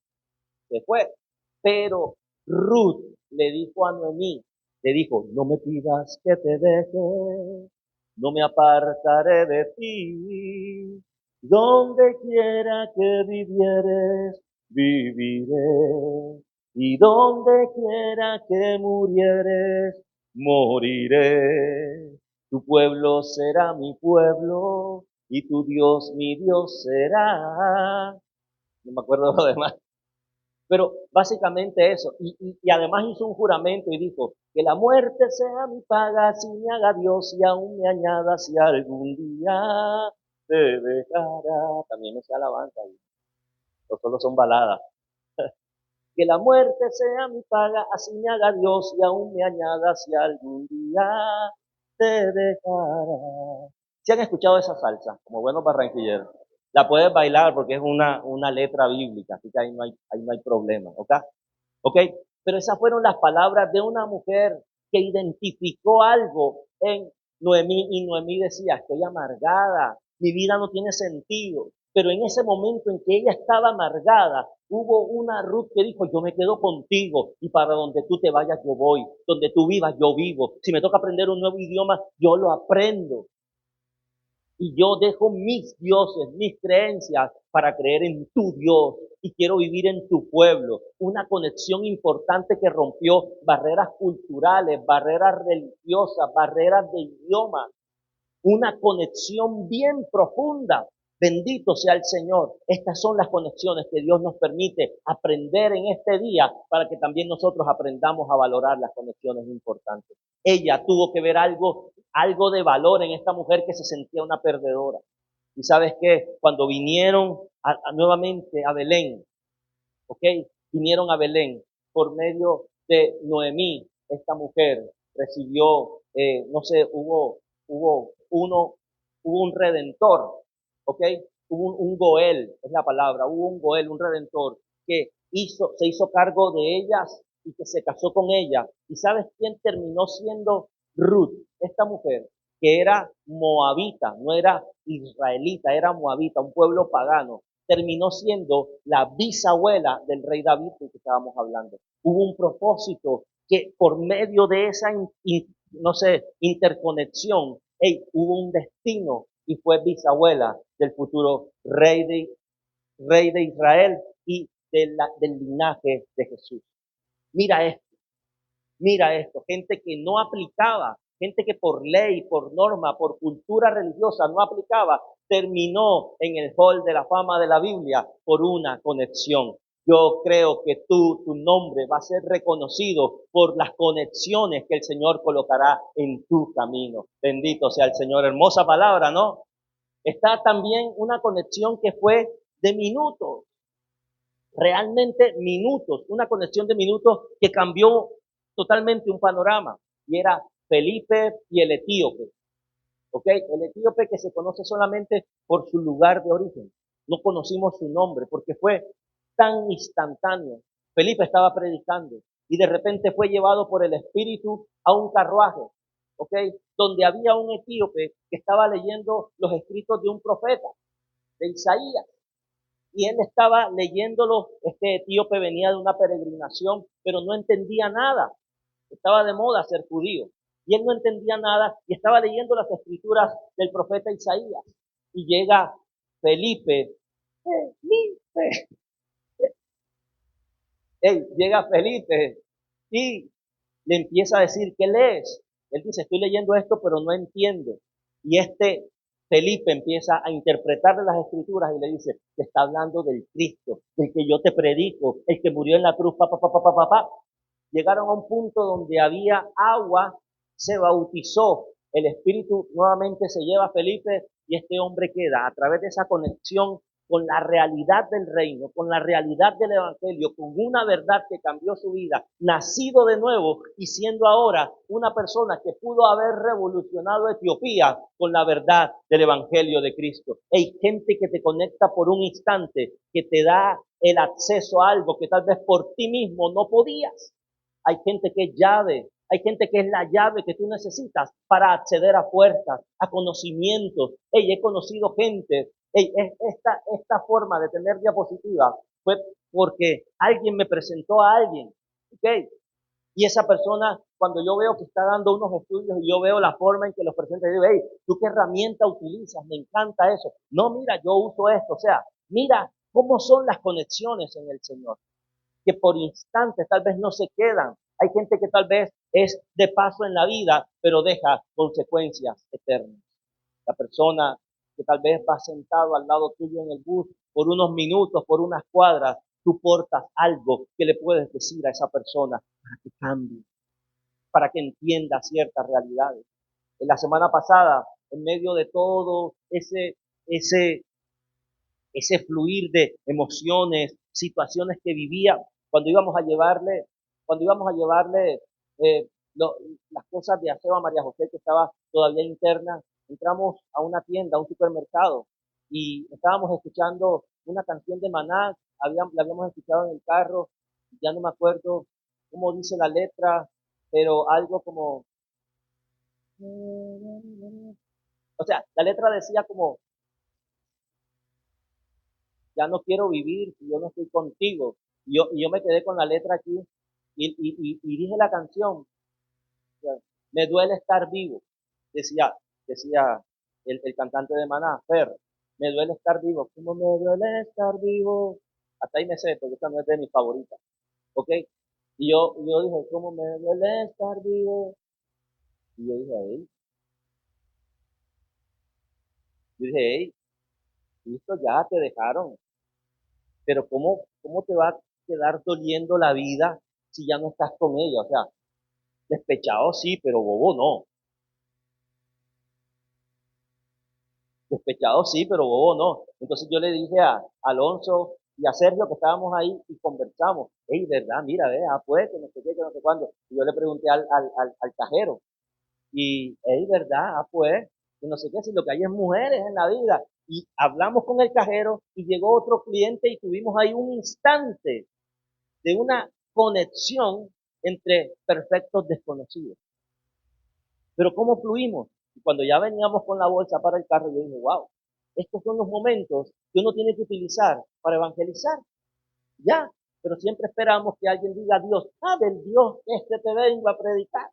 se fue. Pero Ruth le dijo a Noemí, le dijo, no me pidas que te deje, no me apartaré de ti. Donde quiera que vivieres, viviré. Y donde quiera que murieres, moriré. Tu pueblo será mi pueblo y tu Dios mi Dios será. No me acuerdo lo demás. Pero básicamente eso. Y además hizo un juramento y dijo, que la muerte sea mi paga si me haga Dios y aún me añada si algún día te dejará. También esa alabanza. No solo son baladas. Que la muerte sea mi paga, así me haga Dios y aún me añada si algún día te dejará. ¿Si han escuchado esa salsa? Como buenos barranquilleros. La puedes bailar porque es una letra bíblica, así que ahí no hay problema, ¿ok? ¿Ok? Pero esas fueron las palabras de una mujer que identificó algo en Noemí y Noemí decía, estoy amargada, mi vida no tiene sentido. Pero en ese momento en que ella estaba amargada, hubo una Ruth que dijo, yo me quedo contigo y para donde tú te vayas yo voy, donde tú vivas yo vivo. Si me toca aprender un nuevo idioma, yo lo aprendo. Y yo dejo mis dioses, mis creencias para creer en tu Dios y quiero vivir en tu pueblo. Una conexión importante que rompió barreras culturales, barreras religiosas, barreras de idioma. Una conexión bien profunda. Bendito sea el Señor. Estas son las conexiones que Dios nos permite aprender en este día para que también nosotros aprendamos a valorar las conexiones importantes. Ella tuvo que ver algo de valor en esta mujer que se sentía una perdedora. Y sabes qué, cuando vinieron nuevamente a Belén, ¿ok? Vinieron a Belén por medio de Noemí, esta mujer recibió, no sé, hubo un redentor, ¿ok? Hubo un Goel, es la palabra, hubo un Goel, un redentor, que se hizo cargo de ellas y que se casó con ella. ¿Y sabes quién terminó siendo Ruth? Esta mujer, que era moabita, no era israelita, era moabita, un pueblo pagano, terminó siendo la bisabuela del rey David del que estábamos hablando. Hubo un propósito que por medio de esa, no sé, interconexión, hey, hubo un destino y fue bisabuela del futuro rey de Israel y del linaje de Jesús. Mira esto. Mira esto, gente que no aplicaba, gente que por ley, por norma, por cultura religiosa no aplicaba, terminó en el hall de la fama de la Biblia por una conexión. Yo creo que tu nombre va a ser reconocido por las conexiones que el Señor colocará en tu camino. Bendito sea el Señor. Hermosa palabra, ¿no? Está también una conexión que fue de minutos, realmente minutos, una conexión de minutos que cambió totalmente un panorama, y era Felipe y el etíope, ¿ok? El etíope que se conoce solamente por su lugar de origen, no conocimos su nombre porque fue tan instantáneo. Felipe estaba predicando y de repente fue llevado por el Espíritu a un carruaje ¿ok? Donde había un etíope que estaba leyendo los escritos de un profeta, de Isaías. Y él estaba leyéndolo, este etíope venía de una peregrinación, pero no entendía nada. Estaba de moda ser judío. Y él no entendía nada y estaba leyendo las escrituras del profeta Isaías. Y llega Felipe, Felipe, llega Felipe y le empieza a decir, ¿qué lees? Él dice, estoy leyendo esto, pero no entiendo. Y este Felipe empieza a interpretarle las escrituras y le dice, te está hablando del Cristo, del que yo te predico, el que murió en la cruz, pa, pa, pa, pa, pa, pa, pa. Llegaron a un punto donde había agua, se bautizó, el Espíritu nuevamente se lleva a Felipe y este hombre queda a través de esa conexión con la realidad del reino, con la realidad del Evangelio, con una verdad que cambió su vida, nacido de nuevo y siendo ahora una persona que pudo haber revolucionado Etiopía con la verdad del Evangelio de Cristo. Hay gente que te conecta por un instante, que te da el acceso a algo que tal vez por ti mismo no podías. Hay gente que es llave, hay gente que es la llave que tú necesitas para acceder a puertas, a conocimientos. He conocido gente. Esta forma de tener diapositiva fue porque alguien me presentó a alguien. ¿Ok? Y esa persona, cuando yo veo que está dando unos estudios y yo veo la forma en que los presenta, yo digo, hey, ¿tú qué herramienta utilizas? Me encanta eso. No, mira, yo uso esto. O sea, mira cómo son las conexiones en el Señor, que por instantes tal vez no se quedan. Hay gente que tal vez es de paso en la vida, pero deja consecuencias eternas. La persona que tal vez va sentado al lado tuyo en el bus por unos minutos, por unas cuadras, tú portas algo que le puedes decir a esa persona para que cambie, para que entienda ciertas realidades. En la semana pasada, en medio de todo ese ese fluir de emociones, situaciones que vivía, cuando íbamos a llevarle, cuando íbamos a llevarle eh, lo, las cosas de aseo a María José, que estaba todavía interna, entramos a una tienda, a un supermercado, y estábamos escuchando una canción de Maná, la habíamos escuchado en el carro, ya no me acuerdo cómo dice la letra, pero algo como, o sea, la letra decía como, ya no quiero vivir si yo no estoy contigo. Y yo me quedé con la letra aquí y dije la canción, me duele estar vivo, decía, decía el cantante de Maná, Fer, me duele estar vivo, ¿cómo me duele estar vivo? Hasta ahí me sé, porque esta no es de mis favoritas, ¿ok? Y yo dije, ¿cómo me duele estar vivo? Y yo dije, hey, listo, ya te dejaron, pero ¿cómo te va a quedar doliendo la vida si ya no estás con ella? O sea, despechado sí, pero bobo no. Despechado sí, pero bobo no. Entonces yo le dije a Alonso y a Sergio que estábamos ahí y conversamos. Ey, ¿verdad? Mira, ve, pues, que no sé qué, que no sé cuándo. Y yo le pregunté al cajero. Y, ey, ¿verdad? Pues, que no sé qué, si lo que hay es mujeres en la vida. Y hablamos con el cajero y llegó otro cliente y tuvimos ahí un instante de una conexión entre perfectos desconocidos. Pero ¿cómo fluimos? Y cuando ya veníamos con la bolsa para el carro, yo dije, wow, estos son los momentos que uno tiene que utilizar para evangelizar. Ya, pero siempre esperamos que alguien diga a Dios, del Dios este te vengo a predicar.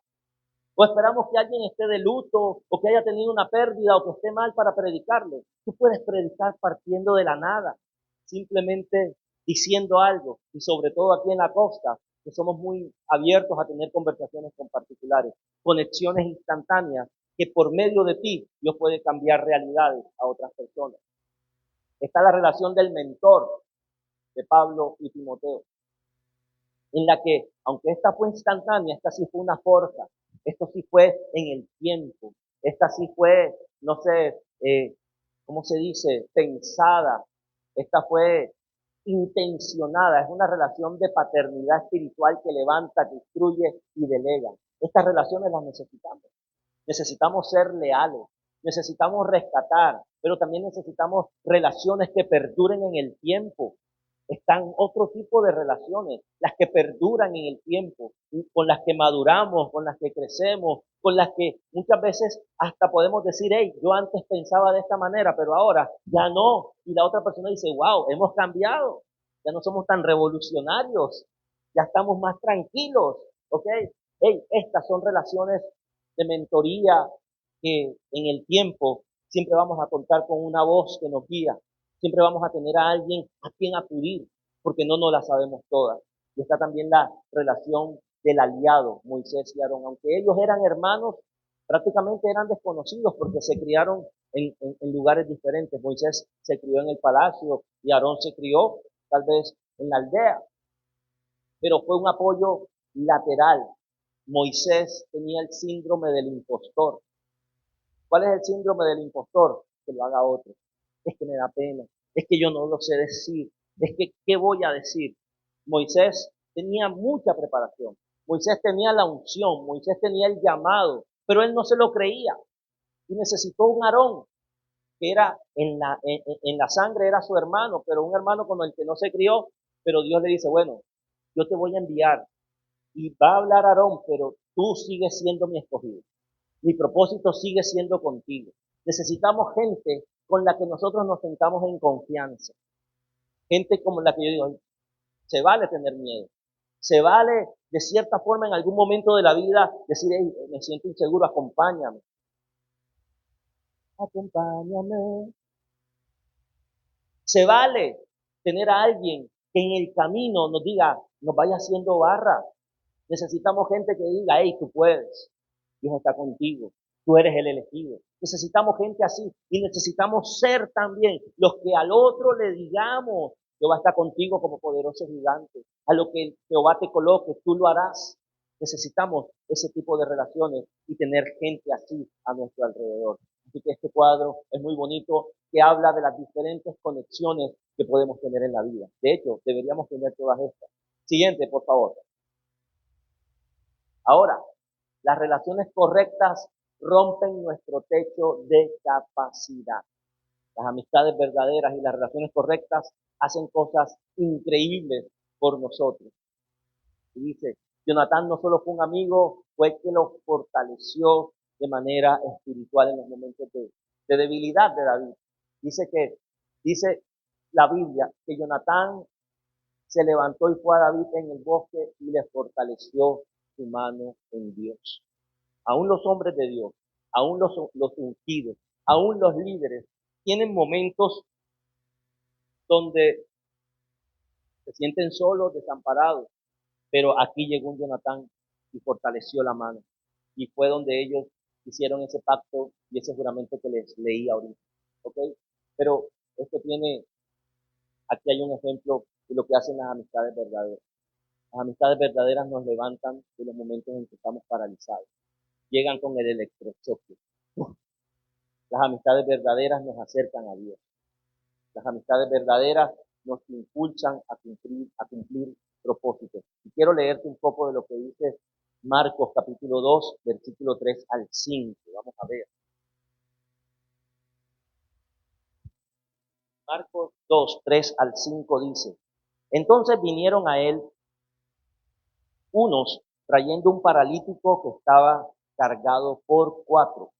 O esperamos que alguien esté de luto, o que haya tenido una pérdida, o que esté mal para predicarle. Tú puedes predicar partiendo de la nada, simplemente diciendo algo, y sobre todo aquí en la costa, que somos muy abiertos a tener conversaciones con particulares, conexiones instantáneas, que por medio de ti Dios puede cambiar realidades a otras personas. Está la relación del mentor de Pablo y Timoteo, en la que, aunque esta fue instantánea, esta sí fue una forja, esto sí fue en el tiempo, esta sí fue, no sé, ¿cómo se dice? Pensada, esta fue intencionada, es una relación de paternidad espiritual que levanta, que instruye y delega. Estas relaciones las necesitamos. Necesitamos ser leales, necesitamos rescatar, pero también necesitamos relaciones que perduren en el tiempo. Están otro tipo de relaciones, las que perduran en el tiempo, con las que maduramos, con las que crecemos, con las que muchas veces hasta podemos decir, hey, yo antes pensaba de esta manera, pero ahora ya no. Y la otra persona dice, wow, hemos cambiado, ya no somos tan revolucionarios, ya estamos más tranquilos, ¿ok? Hey, estas son relaciones de mentoría que en el tiempo siempre vamos a contar con una voz que nos guía, siempre vamos a tener a alguien a quien acudir, porque no nos la sabemos todas. Y está también la relación del aliado, Moisés y Aarón. Aunque ellos eran hermanos, prácticamente eran desconocidos porque se criaron en lugares diferentes. Moisés se crió en el palacio y Aarón se crió tal vez en la aldea, pero fue un apoyo lateral. Moisés tenía el síndrome del impostor. ¿Cuál es el síndrome del impostor? Que lo haga otro. Es que me da pena, es que yo no lo sé decir, es que ¿qué voy a decir? Moisés tenía mucha preparación, Moisés tenía la unción, Moisés tenía el llamado, pero él no se lo creía y necesitó un Aarón que era en la sangre, era su hermano, pero un hermano con el que no se crió, pero Dios le dice, bueno, yo te voy a enviar y va a hablar Aarón, pero tú sigues siendo mi escogido. Mi propósito sigue siendo contigo. Necesitamos gente con la que nosotros nos sentamos en confianza. Gente como la que yo digo, se vale tener miedo. Se vale, de cierta forma, en algún momento de la vida, decir, hey, me siento inseguro, acompáñame. Acompáñame. Se vale tener a alguien que en el camino nos diga, nos vaya haciendo barra. Necesitamos gente que diga, hey, tú puedes. Dios está contigo. Tú eres el elegido. Necesitamos gente así y necesitamos ser también los que al otro le digamos, Jehová está contigo como poderoso gigante. A lo que Jehová te coloque, tú lo harás. Necesitamos ese tipo de relaciones y tener gente así a nuestro alrededor. Así que este cuadro es muy bonito, que habla de las diferentes conexiones que podemos tener en la vida. De hecho, deberíamos tener todas estas. Siguiente, por favor. Ahora, las relaciones correctas rompen nuestro techo de capacidad. Las amistades verdaderas y las relaciones correctas hacen cosas increíbles por nosotros. Y dice, Jonatán no solo fue un amigo, fue que lo fortaleció de manera espiritual en los momentos de debilidad de David. Dice la Biblia que Jonatán se levantó y fue a David en el bosque y le fortaleció su mano en Dios. Aún los hombres de Dios, aún los ungidos, aún los líderes, tienen momentos donde se sienten solos, desamparados, pero aquí llegó un Jonatán y fortaleció la mano. Y fue donde ellos hicieron ese pacto y ese juramento que les leí ahorita. ¿Ok? Pero esto tiene, aquí hay un ejemplo de lo que hacen las amistades verdaderas. Las amistades verdaderas nos levantan de los momentos en que estamos paralizados. Llegan con el electrochoque. Las amistades verdaderas nos acercan a Dios. Las amistades verdaderas nos impulsan a cumplir propósitos. Y quiero leerte un poco de lo que dice Marcos capítulo 2, versículo 3 al 5. Vamos a ver. Marcos 2, 3 al 5 dice, entonces vinieron a él unos trayendo un paralítico que estaba cargado por 4.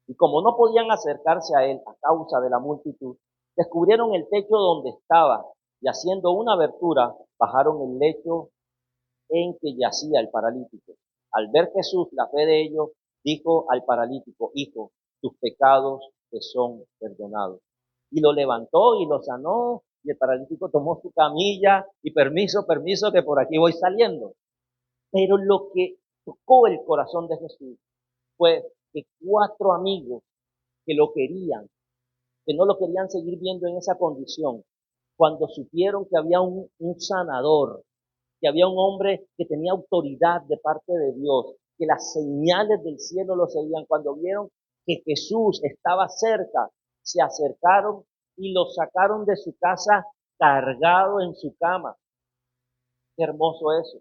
Y como no podían acercarse a él a causa de la multitud, descubrieron el techo donde estaba y haciendo una abertura, bajaron el lecho en que yacía el paralítico. Al ver Jesús la fe de ellos, dijo al paralítico, hijo, tus pecados te son perdonados. Y lo levantó y lo sanó, y el paralítico tomó su camilla y permiso, que por aquí voy saliendo. Pero lo que tocó el corazón de Jesús fue que 4 amigos que lo querían, que no lo querían seguir viendo en esa condición, cuando supieron que había un sanador, que había un hombre que tenía autoridad de parte de Dios, que las señales del cielo lo seguían, cuando vieron que Jesús estaba cerca, se acercaron y lo sacaron de su casa cargado en su cama. Qué hermoso eso,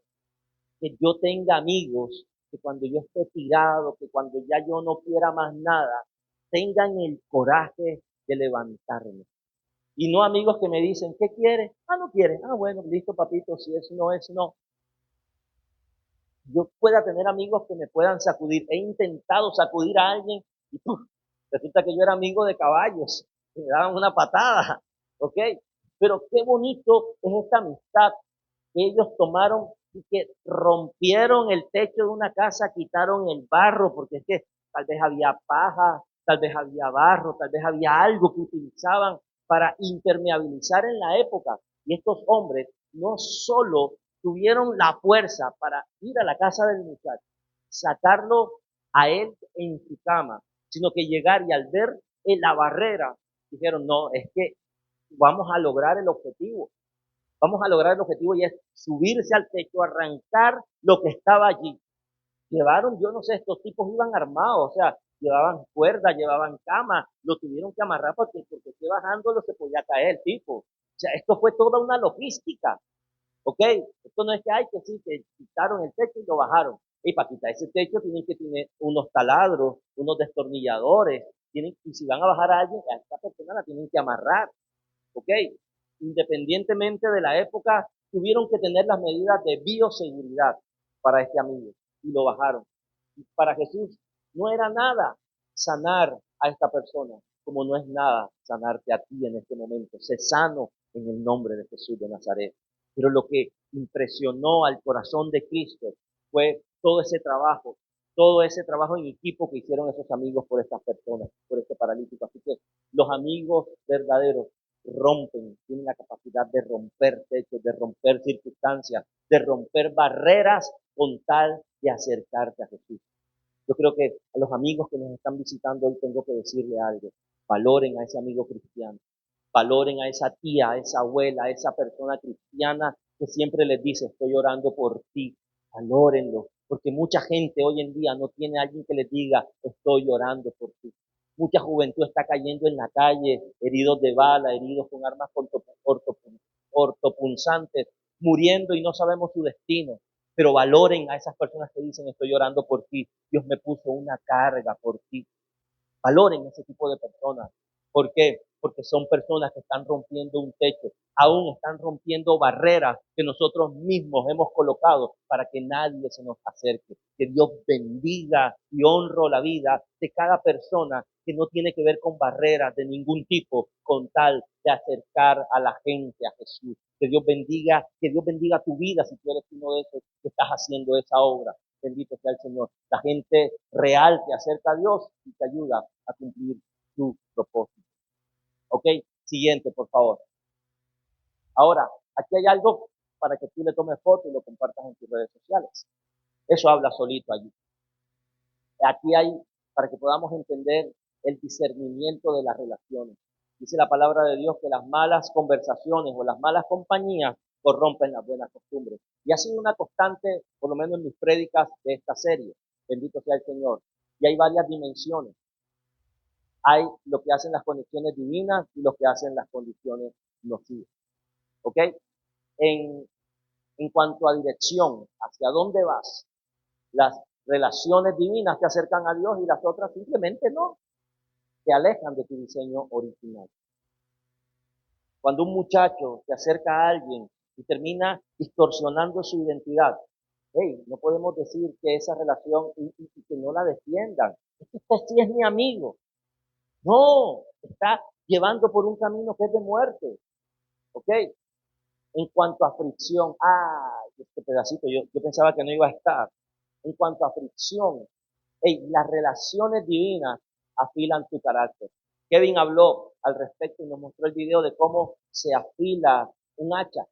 que yo tenga amigos, que cuando yo esté tirado, que cuando ya yo no quiera más nada, tengan el coraje de levantarme. Y no amigos que me dicen, ¿qué quieres? Ah, no quieres. Ah, bueno, listo, papito, si es no, es no. Yo pueda tener amigos que me puedan sacudir. He intentado sacudir a alguien y ¡puf! Resulta que yo era amigo de caballos. Me daban una patada. ¿Ok? Pero qué bonito es esta amistad que ellos tomaron y que rompieron el techo de una casa, quitaron el barro, porque es que tal vez había paja, tal vez había barro, tal vez había algo que utilizaban para impermeabilizar en la época. Y estos hombres no solo tuvieron la fuerza para ir a la casa del muchacho, sacarlo a él en su cama, sino que llegar y al ver en la barrera, dijeron, no, es que vamos a lograr el objetivo. Vamos a lograr el objetivo y es subirse al techo, arrancar lo que estaba allí. Llevaron, yo no sé, estos tipos iban armados, o sea, llevaban cuerda, llevaban cama, lo tuvieron que amarrar porque bajándolo se podía caer el tipo. O sea, esto fue toda una logística. ¿Ok? Esto no es que hay que sí, que quitaron el techo y lo bajaron. Y para quitar ese techo tienen que tener unos taladros, unos destornilladores, y si van a bajar a alguien, a esta persona la tienen que amarrar. ¿Ok? Independientemente de la época, tuvieron que tener las medidas de bioseguridad para este amigo y lo bajaron. Y para Jesús no era nada sanar a esta persona, como no es nada sanarte a ti en este momento. Sé sano en el nombre de Jesús de Nazaret. Pero lo que impresionó al corazón de Cristo fue todo ese trabajo en equipo que hicieron esos amigos por estas personas, por este paralítico. Así que los amigos verdaderos rompen, tienen la capacidad de romper techos, de romper circunstancias, de romper barreras con tal de acercarte a Jesús. Yo creo que a los amigos que nos están visitando hoy tengo que decirle algo. Valoren a ese amigo cristiano. Valoren a esa tía, a esa abuela, a esa persona cristiana que siempre les dice, estoy orando por ti. Valórenlo. Porque mucha gente hoy en día no tiene a alguien que les diga, estoy orando por ti. Mucha juventud está cayendo en la calle, heridos de bala, heridos con armas cortopunzantes, muriendo y no sabemos su destino. Pero valoren a esas personas que dicen, estoy orando por ti. Dios me puso una carga por ti. Valoren ese tipo de personas. ¿Por qué? Porque son personas que están rompiendo un techo, aún están rompiendo barreras que nosotros mismos hemos colocado para que nadie se nos acerque. Que Dios bendiga y honro la vida de cada persona que no tiene que ver con barreras de ningún tipo, con tal de acercar a la gente a Jesús. Que Dios bendiga tu vida si tú eres uno de esos que estás haciendo esa obra. Bendito sea el Señor. La gente real te acerca a Dios y te ayuda a cumplir su propósito. ¿Ok? Siguiente, por favor. Ahora, aquí hay algo para que tú le tomes foto y lo compartas en tus redes sociales. Eso habla solito allí. Aquí hay, para que podamos entender el discernimiento de las relaciones. Dice la palabra de Dios que las malas conversaciones o las malas compañías corrompen las buenas costumbres. Y ha sido una constante, por lo menos en mis prédicas de esta serie. Bendito sea el Señor. Y hay varias dimensiones. Hay lo que hacen las condiciones divinas y lo que hacen las condiciones nocivas. ¿Ok? En, en cuanto a dirección, hacia dónde vas, las relaciones divinas te acercan a Dios y las otras simplemente no, te alejan de tu diseño original. Cuando un muchacho se acerca a alguien y termina distorsionando su identidad, hey, no podemos decir que esa relación y que no la defiendan. Este sí es mi amigo. No, está llevando por un camino que es de muerte. ¿Ok? En cuanto a fricción, este pedacito yo pensaba que no iba a estar. En cuanto a fricción, hey, las relaciones divinas afilan tu carácter. Kevin habló al respecto y nos mostró el video de cómo se afila un hacha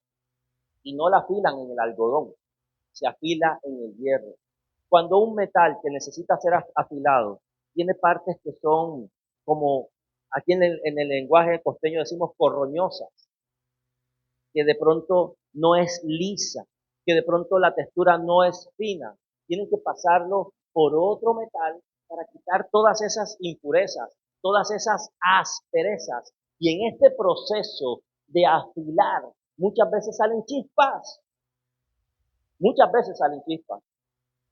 y no la afilan en el algodón, se afila en el hierro. Cuando un metal que necesita ser afilado tiene partes que son como, aquí en el lenguaje costeño decimos corroñosas, que de pronto no es lisa, que de pronto la textura no es fina. Tienen que pasarlo por otro metal para quitar todas esas impurezas, todas esas asperezas. Y en este proceso de afilar, muchas veces salen chispas, muchas veces salen chispas.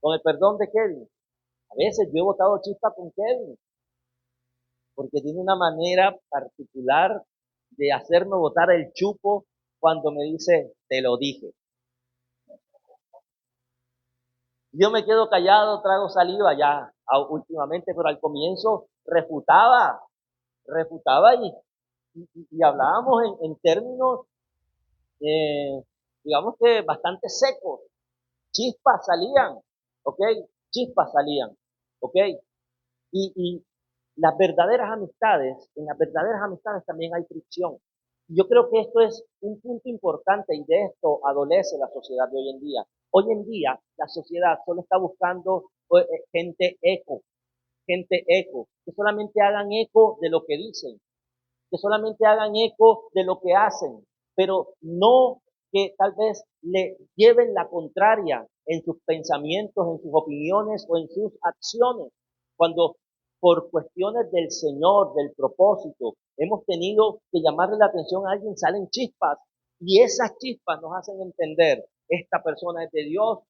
Con el perdón de Kevin, a veces yo he botado chispas con Kevin, porque tiene una manera particular de hacerme botar el chupo cuando me dice, te lo dije. Yo me quedo callado, trago saliva ya últimamente, pero al comienzo refutaba y hablábamos en términos, eh, digamos que bastante secos. Chispas salían, ¿ok? Chispas salían, ¿ok? Y las verdaderas amistades, en las verdaderas amistades también hay fricción. Yo creo que esto es un punto importante y de esto adolece la sociedad de hoy en día. Hoy en día la sociedad solo está buscando gente eco, que solamente hagan eco de lo que dicen, que solamente hagan eco de lo que hacen, pero no que tal vez le lleven la contraria en sus pensamientos, en sus opiniones o en sus acciones. Cuando por cuestiones del Señor, del propósito, hemos tenido que llamarle la atención a alguien, salen chispas y esas chispas nos hacen entender, esta persona es de Dios,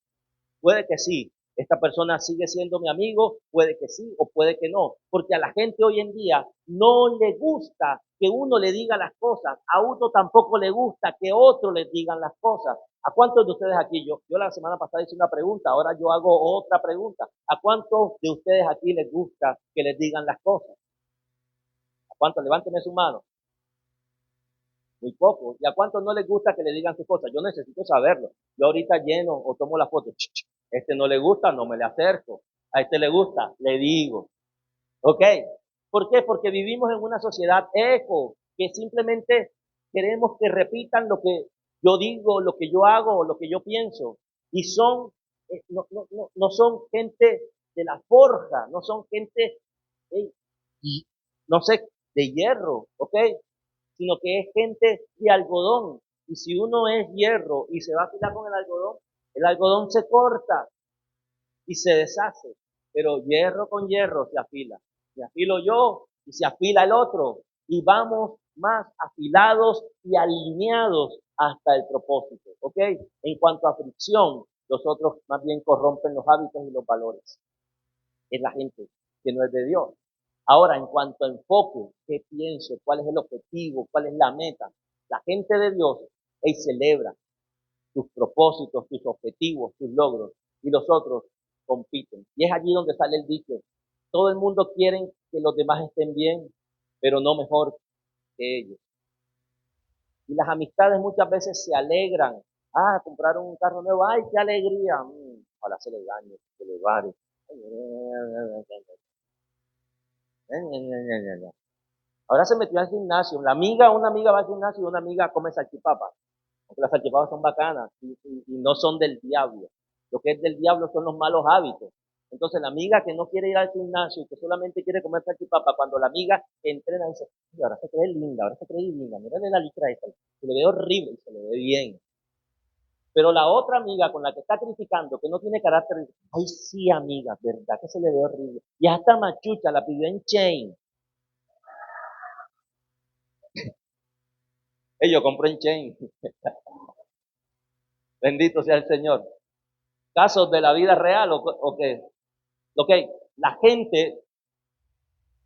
puede que sí, esta persona sigue siendo mi amigo, puede que sí o puede que no, porque a la gente hoy en día no le gusta que uno le diga las cosas, a uno tampoco le gusta que otros les digan las cosas. ¿A cuántos de ustedes aquí? Yo la semana pasada hice una pregunta, ahora yo hago otra pregunta. ¿A cuántos de ustedes aquí les gusta que les digan las cosas? ¿A cuántos? Levánteme su mano. Muy poco. ¿Y a cuántos no les gusta que le digan sus cosas? Yo necesito saberlo. Yo ahorita lleno o tomo la foto. Este no le gusta, no me le acerco. A este le gusta, le digo. ¿Ok? ¿Por qué? Porque vivimos en una sociedad eco, que simplemente queremos que repitan lo que yo digo, lo que yo hago, lo que yo pienso. Y son, no son gente de la forja, no son gente, eh, no sé, de hierro, ¿ok? Sino que es gente de algodón. Y si uno es hierro y se va a afilar con el algodón se corta y se deshace. Pero hierro con hierro se afila. Se afilo yo y se afila el otro. Y vamos más afilados y alineados hasta el propósito. ¿Ok? En cuanto a fricción, los otros más bien corrompen los hábitos y los valores. Es la gente que no es de Dios. Ahora, en cuanto a enfoque, ¿qué pienso? ¿Cuál es el objetivo? ¿Cuál es la meta? La gente de Dios, él celebra tus propósitos, tus objetivos, tus logros, y los otros compiten. Y es allí donde sale el dicho, todo el mundo quiere que los demás estén bien, pero no mejor que ellos. Y las amistades muchas veces se alegran. Ah, compraron un carro nuevo, ay, qué alegría. Ojalá se le dañe, se le vare. Ahora se metió al gimnasio. Una amiga va al gimnasio y una amiga come salchipapas. Porque las salchipapas son bacanas y no son del diablo. Lo que es del diablo son los malos hábitos. Entonces la amiga que no quiere ir al gimnasio y que solamente quiere comer salchipapa, cuando la amiga entrena dice, ahora se cree linda, ahora se cree linda, mírale la licra esta, se le ve horrible y se le ve bien. Pero la otra amiga con la que está criticando, que no tiene carácter, dice, ay sí amiga, verdad que se le ve horrible. Y hasta machucha, la pidió en chain. Yo compro en chain. Bendito sea el Señor. Casos de la vida real o qué. Ok, la gente,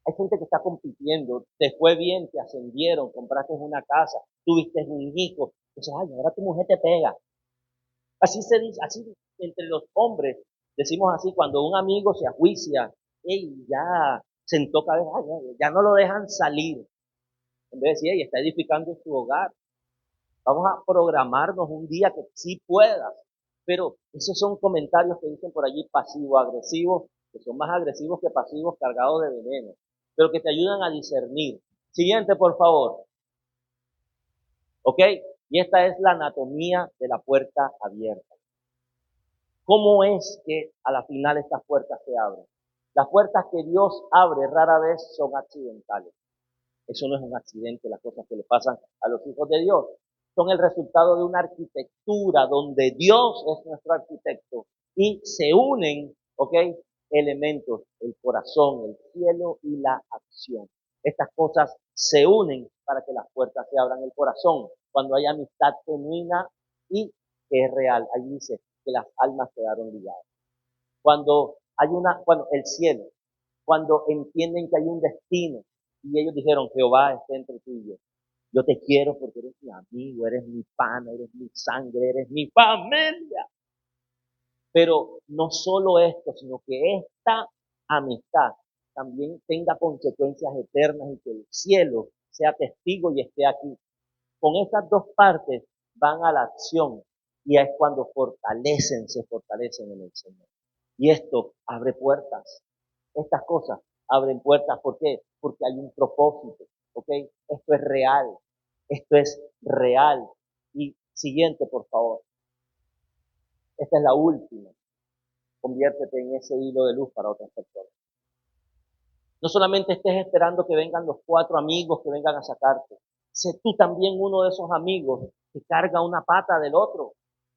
hay gente que está compitiendo, te fue bien, te ascendieron, compraste una casa, tuviste un hijo, entonces, ay, ahora tu mujer te pega. Así se dice, así entre los hombres, decimos así, cuando un amigo se ajuicia, ey, ya sentó cabeza, ay, ya no lo dejan salir. En vez de decir, ey, está edificando su hogar, vamos a programarnos un día que sí puedas. Pero esos son comentarios que dicen por allí pasivo-agresivos, que son más agresivos que pasivos cargados de veneno, pero que te ayudan a discernir. Siguiente, por favor. ¿Ok? Y esta es la anatomía de la puerta abierta. ¿Cómo es que a la final estas puertas se abren? Las puertas que Dios abre rara vez son accidentales. Eso no es un accidente, las cosas que le pasan a los hijos de Dios. Son el resultado de una arquitectura donde Dios es nuestro arquitecto y se unen, ¿ok? Elementos, el corazón, el cielo y la acción. Estas cosas se unen para que las puertas se abran. El corazón, cuando hay amistad genuina y que es real. Ahí dice que las almas quedaron ligadas. Cuando el cielo, cuando entienden que hay un destino, y ellos dijeron, Jehová esté entre tú y yo. Yo te quiero porque eres mi amigo, eres mi pana, eres mi sangre, eres mi familia. Pero no solo esto, sino que esta amistad también tenga consecuencias eternas y que el cielo sea testigo y esté aquí. Con estas dos partes van a la acción y es cuando se fortalecen en el Señor. Y esto abre puertas. Estas cosas abren puertas. ¿Por qué? Porque hay un propósito. ¿Ok? Esto es real. Esto es real. Y siguiente, por favor. Esta es la última. Conviértete en ese hilo de luz para otras personas. No solamente estés esperando que vengan los 4 amigos que vengan a sacarte. Sé tú también uno de esos amigos que carga una pata del otro.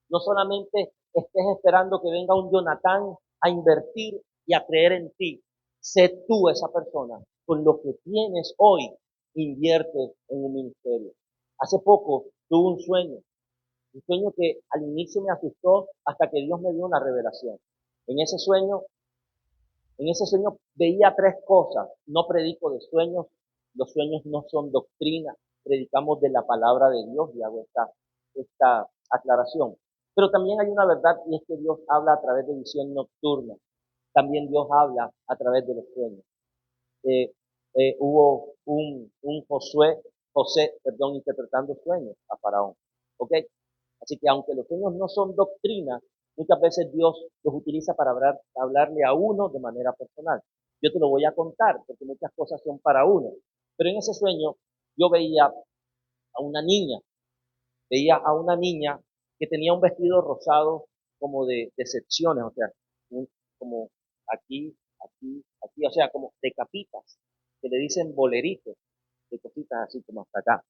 No solamente estés esperando que venga un Jonatán a invertir y a creer en ti. Sé tú esa persona. Con lo que tienes hoy, invierte en un ministerio. Hace poco tuve un sueño que al inicio me asustó hasta que Dios me dio una revelación. En ese sueño en ese sueño veía 3 cosas. No predico de sueños, los sueños no son doctrina, predicamos de la palabra de Dios y hago esta aclaración. Pero también hay una verdad y es que Dios habla a través de visión nocturna. También Dios habla a través de los sueños. Eh, Hubo un José, interpretando sueños a Faraón. ¿Ok? Así que aunque los sueños no son doctrina, muchas veces Dios los utiliza para hablarle a uno de manera personal. Yo te lo voy a contar porque muchas cosas son para uno. Pero en ese sueño yo veía a una niña que tenía un vestido rosado como de secciones, o sea, como aquí, aquí, aquí, o sea, como de capitas, que le dicen boleritos, de cositas así como hasta acá.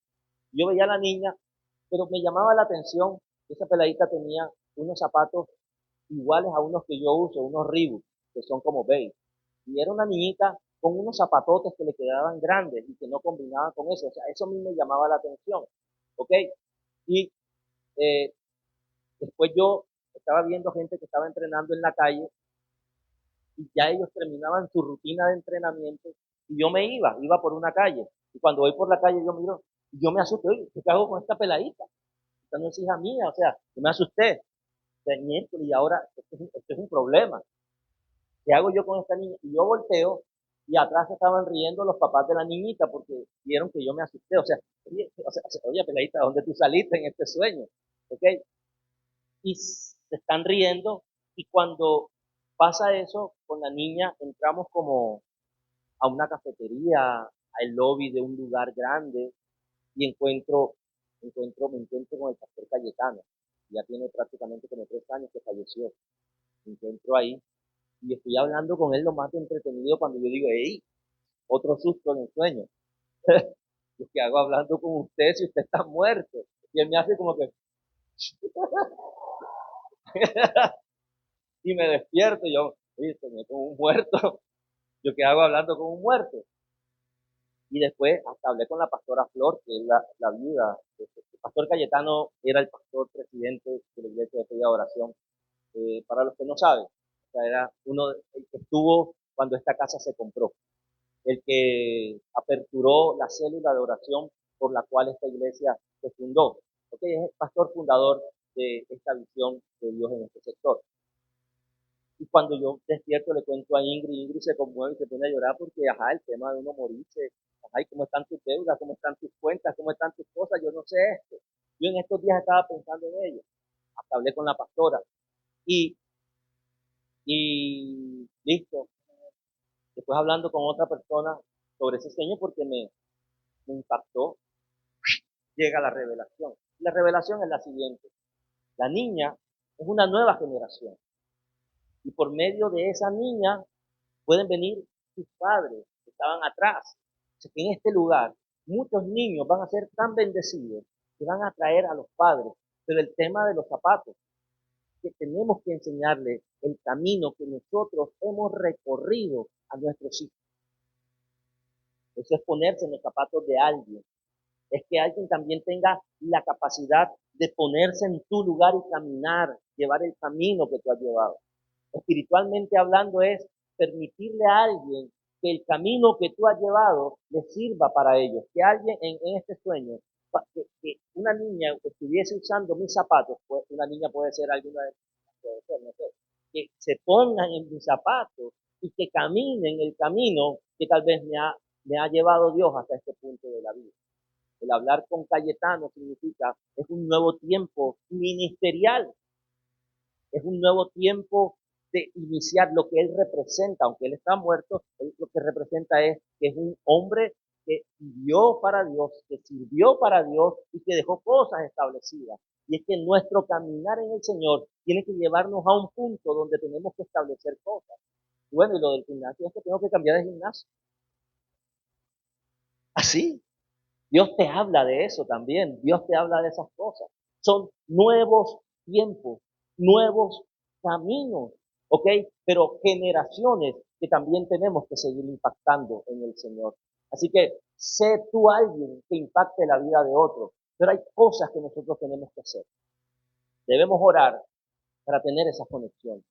Yo veía a la niña, pero me llamaba la atención que esa peladita tenía unos zapatos iguales a unos que yo uso, unos Reebok, que son como beige. Y era una niñita con unos zapatotes que le quedaban grandes y que no combinaban con eso. O sea, eso a mí me llamaba la atención. ¿Ok? Y eh, después yo estaba viendo gente que estaba entrenando en la calle y ya ellos terminaban su rutina de entrenamiento y yo iba por una calle. Y cuando voy por la calle yo miro, y yo me asusto, oye, ¿qué hago con esta peladita? Esta no es hija mía, o sea, yo me asusté. O sea, y ahora esto es un problema. ¿Qué hago yo con esta niña? Y yo volteo y atrás estaban riendo los papás de la niñita porque vieron que yo me asusté. Oye, peladita, ¿dónde tú saliste en este sueño? ¿Ok? Y se están riendo y cuando pasa eso con la niña entramos como a una cafetería, al lobby de un lugar grande y me encuentro con el pastor Cayetano. Ya tiene prácticamente como 3 años que falleció. Me encuentro ahí y estoy hablando con él lo más entretenido cuando yo digo, hey, otro susto en el sueño. Lo que hago hablando con usted si usted está muerto. Y él me hace como que, y me despierto y yo, oye, soñé con un muerto. Yo qué hago hablando con un muerto. Y después hasta hablé con la pastora Flor, que es la viuda. El pastor Cayetano era el pastor presidente de la iglesia de Fe y Adoración. Para los que no saben, o sea, era el que estuvo cuando esta casa se compró, el que aperturó la célula de oración por la cual esta iglesia se fundó. Okay, es el pastor fundador de esta visión de Dios en este sector. Y cuando yo despierto le cuento a Ingrid se conmueve y se pone a llorar porque, ajá, el tema de uno morirse, ajá, ¿y cómo están tus deudas? ¿Cómo están tus cuentas? ¿Cómo están tus cosas? Yo no sé esto. Yo en estos días estaba pensando en ello. Hasta hablé con la pastora y, y listo. Después hablando con otra persona sobre ese sueño porque me impactó, llega la revelación. La revelación es la siguiente. La niña es una nueva generación y por medio de esa niña pueden venir sus padres que estaban atrás. O sea, que en este lugar muchos niños van a ser tan bendecidos que van a traer a los padres. Pero el tema de los zapatos, que tenemos que enseñarle el camino que nosotros hemos recorrido a nuestros hijos. Eso es ponerse en los zapatos de alguien. Es que alguien también tenga la capacidad de ponerse en tu lugar y caminar, llevar el camino que tú has llevado. Espiritualmente hablando es permitirle a alguien que el camino que tú has llevado le sirva para ellos. Que alguien en este sueño que una niña estuviese usando mis zapatos, pues una niña puede ser alguna de puede ser, no sé, que se pongan en mis zapatos y que caminen el camino que tal vez me ha llevado Dios hasta este punto de la vida. El hablar con Cayetano significa, es un nuevo tiempo ministerial, es un nuevo tiempo de iniciar lo que él representa, aunque él está muerto, él lo que representa es que es un hombre que vivió para Dios, que sirvió para Dios y que dejó cosas establecidas. Y es que nuestro caminar en el Señor tiene que llevarnos a un punto donde tenemos que establecer cosas. Y bueno, y lo del gimnasio es que tengo que cambiar de gimnasio. Así, Dios te habla de eso también, Dios te habla de esas cosas. Son nuevos tiempos, nuevos caminos, ¿ok? Pero generaciones que también tenemos que seguir impactando en el Señor. Así que sé tú alguien que impacte la vida de otro, pero hay cosas que nosotros tenemos que hacer. Debemos orar para tener esas conexiones.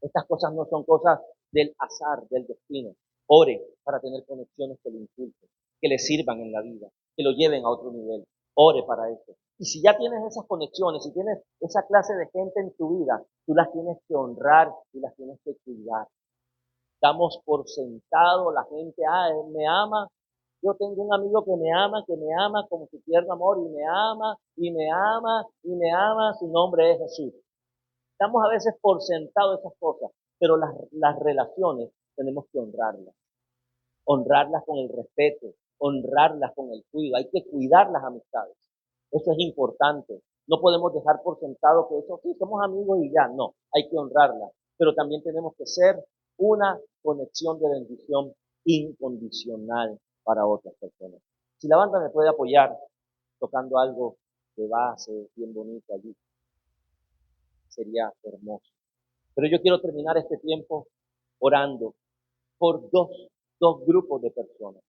Estas cosas no son cosas del azar, del destino. Ore para tener conexiones que le impulsen, que le sirvan en la vida, que lo lleven a otro nivel. Ore para eso. Y si ya tienes esas conexiones, si tienes esa clase de gente en tu vida, tú las tienes que honrar y las tienes que cuidar. Damos por sentado la gente, él me ama. Yo tengo un amigo que me ama como su tierno amor y me ama, y me ama, y me ama. Su nombre es Jesús. Damos a veces por sentado esas cosas, pero las relaciones tenemos que honrarlas con el respeto, honrarlas con el cuidado. Hay que cuidar las amistades. Eso es importante. No podemos dejar por sentado que eso, sí, somos amigos y ya. No, hay que honrarlas. Pero también tenemos que ser una conexión de bendición incondicional para otras personas. Si la banda me puede apoyar tocando algo de base, bien bonito allí, sería hermoso. Pero yo quiero terminar este tiempo orando por dos grupos de personas.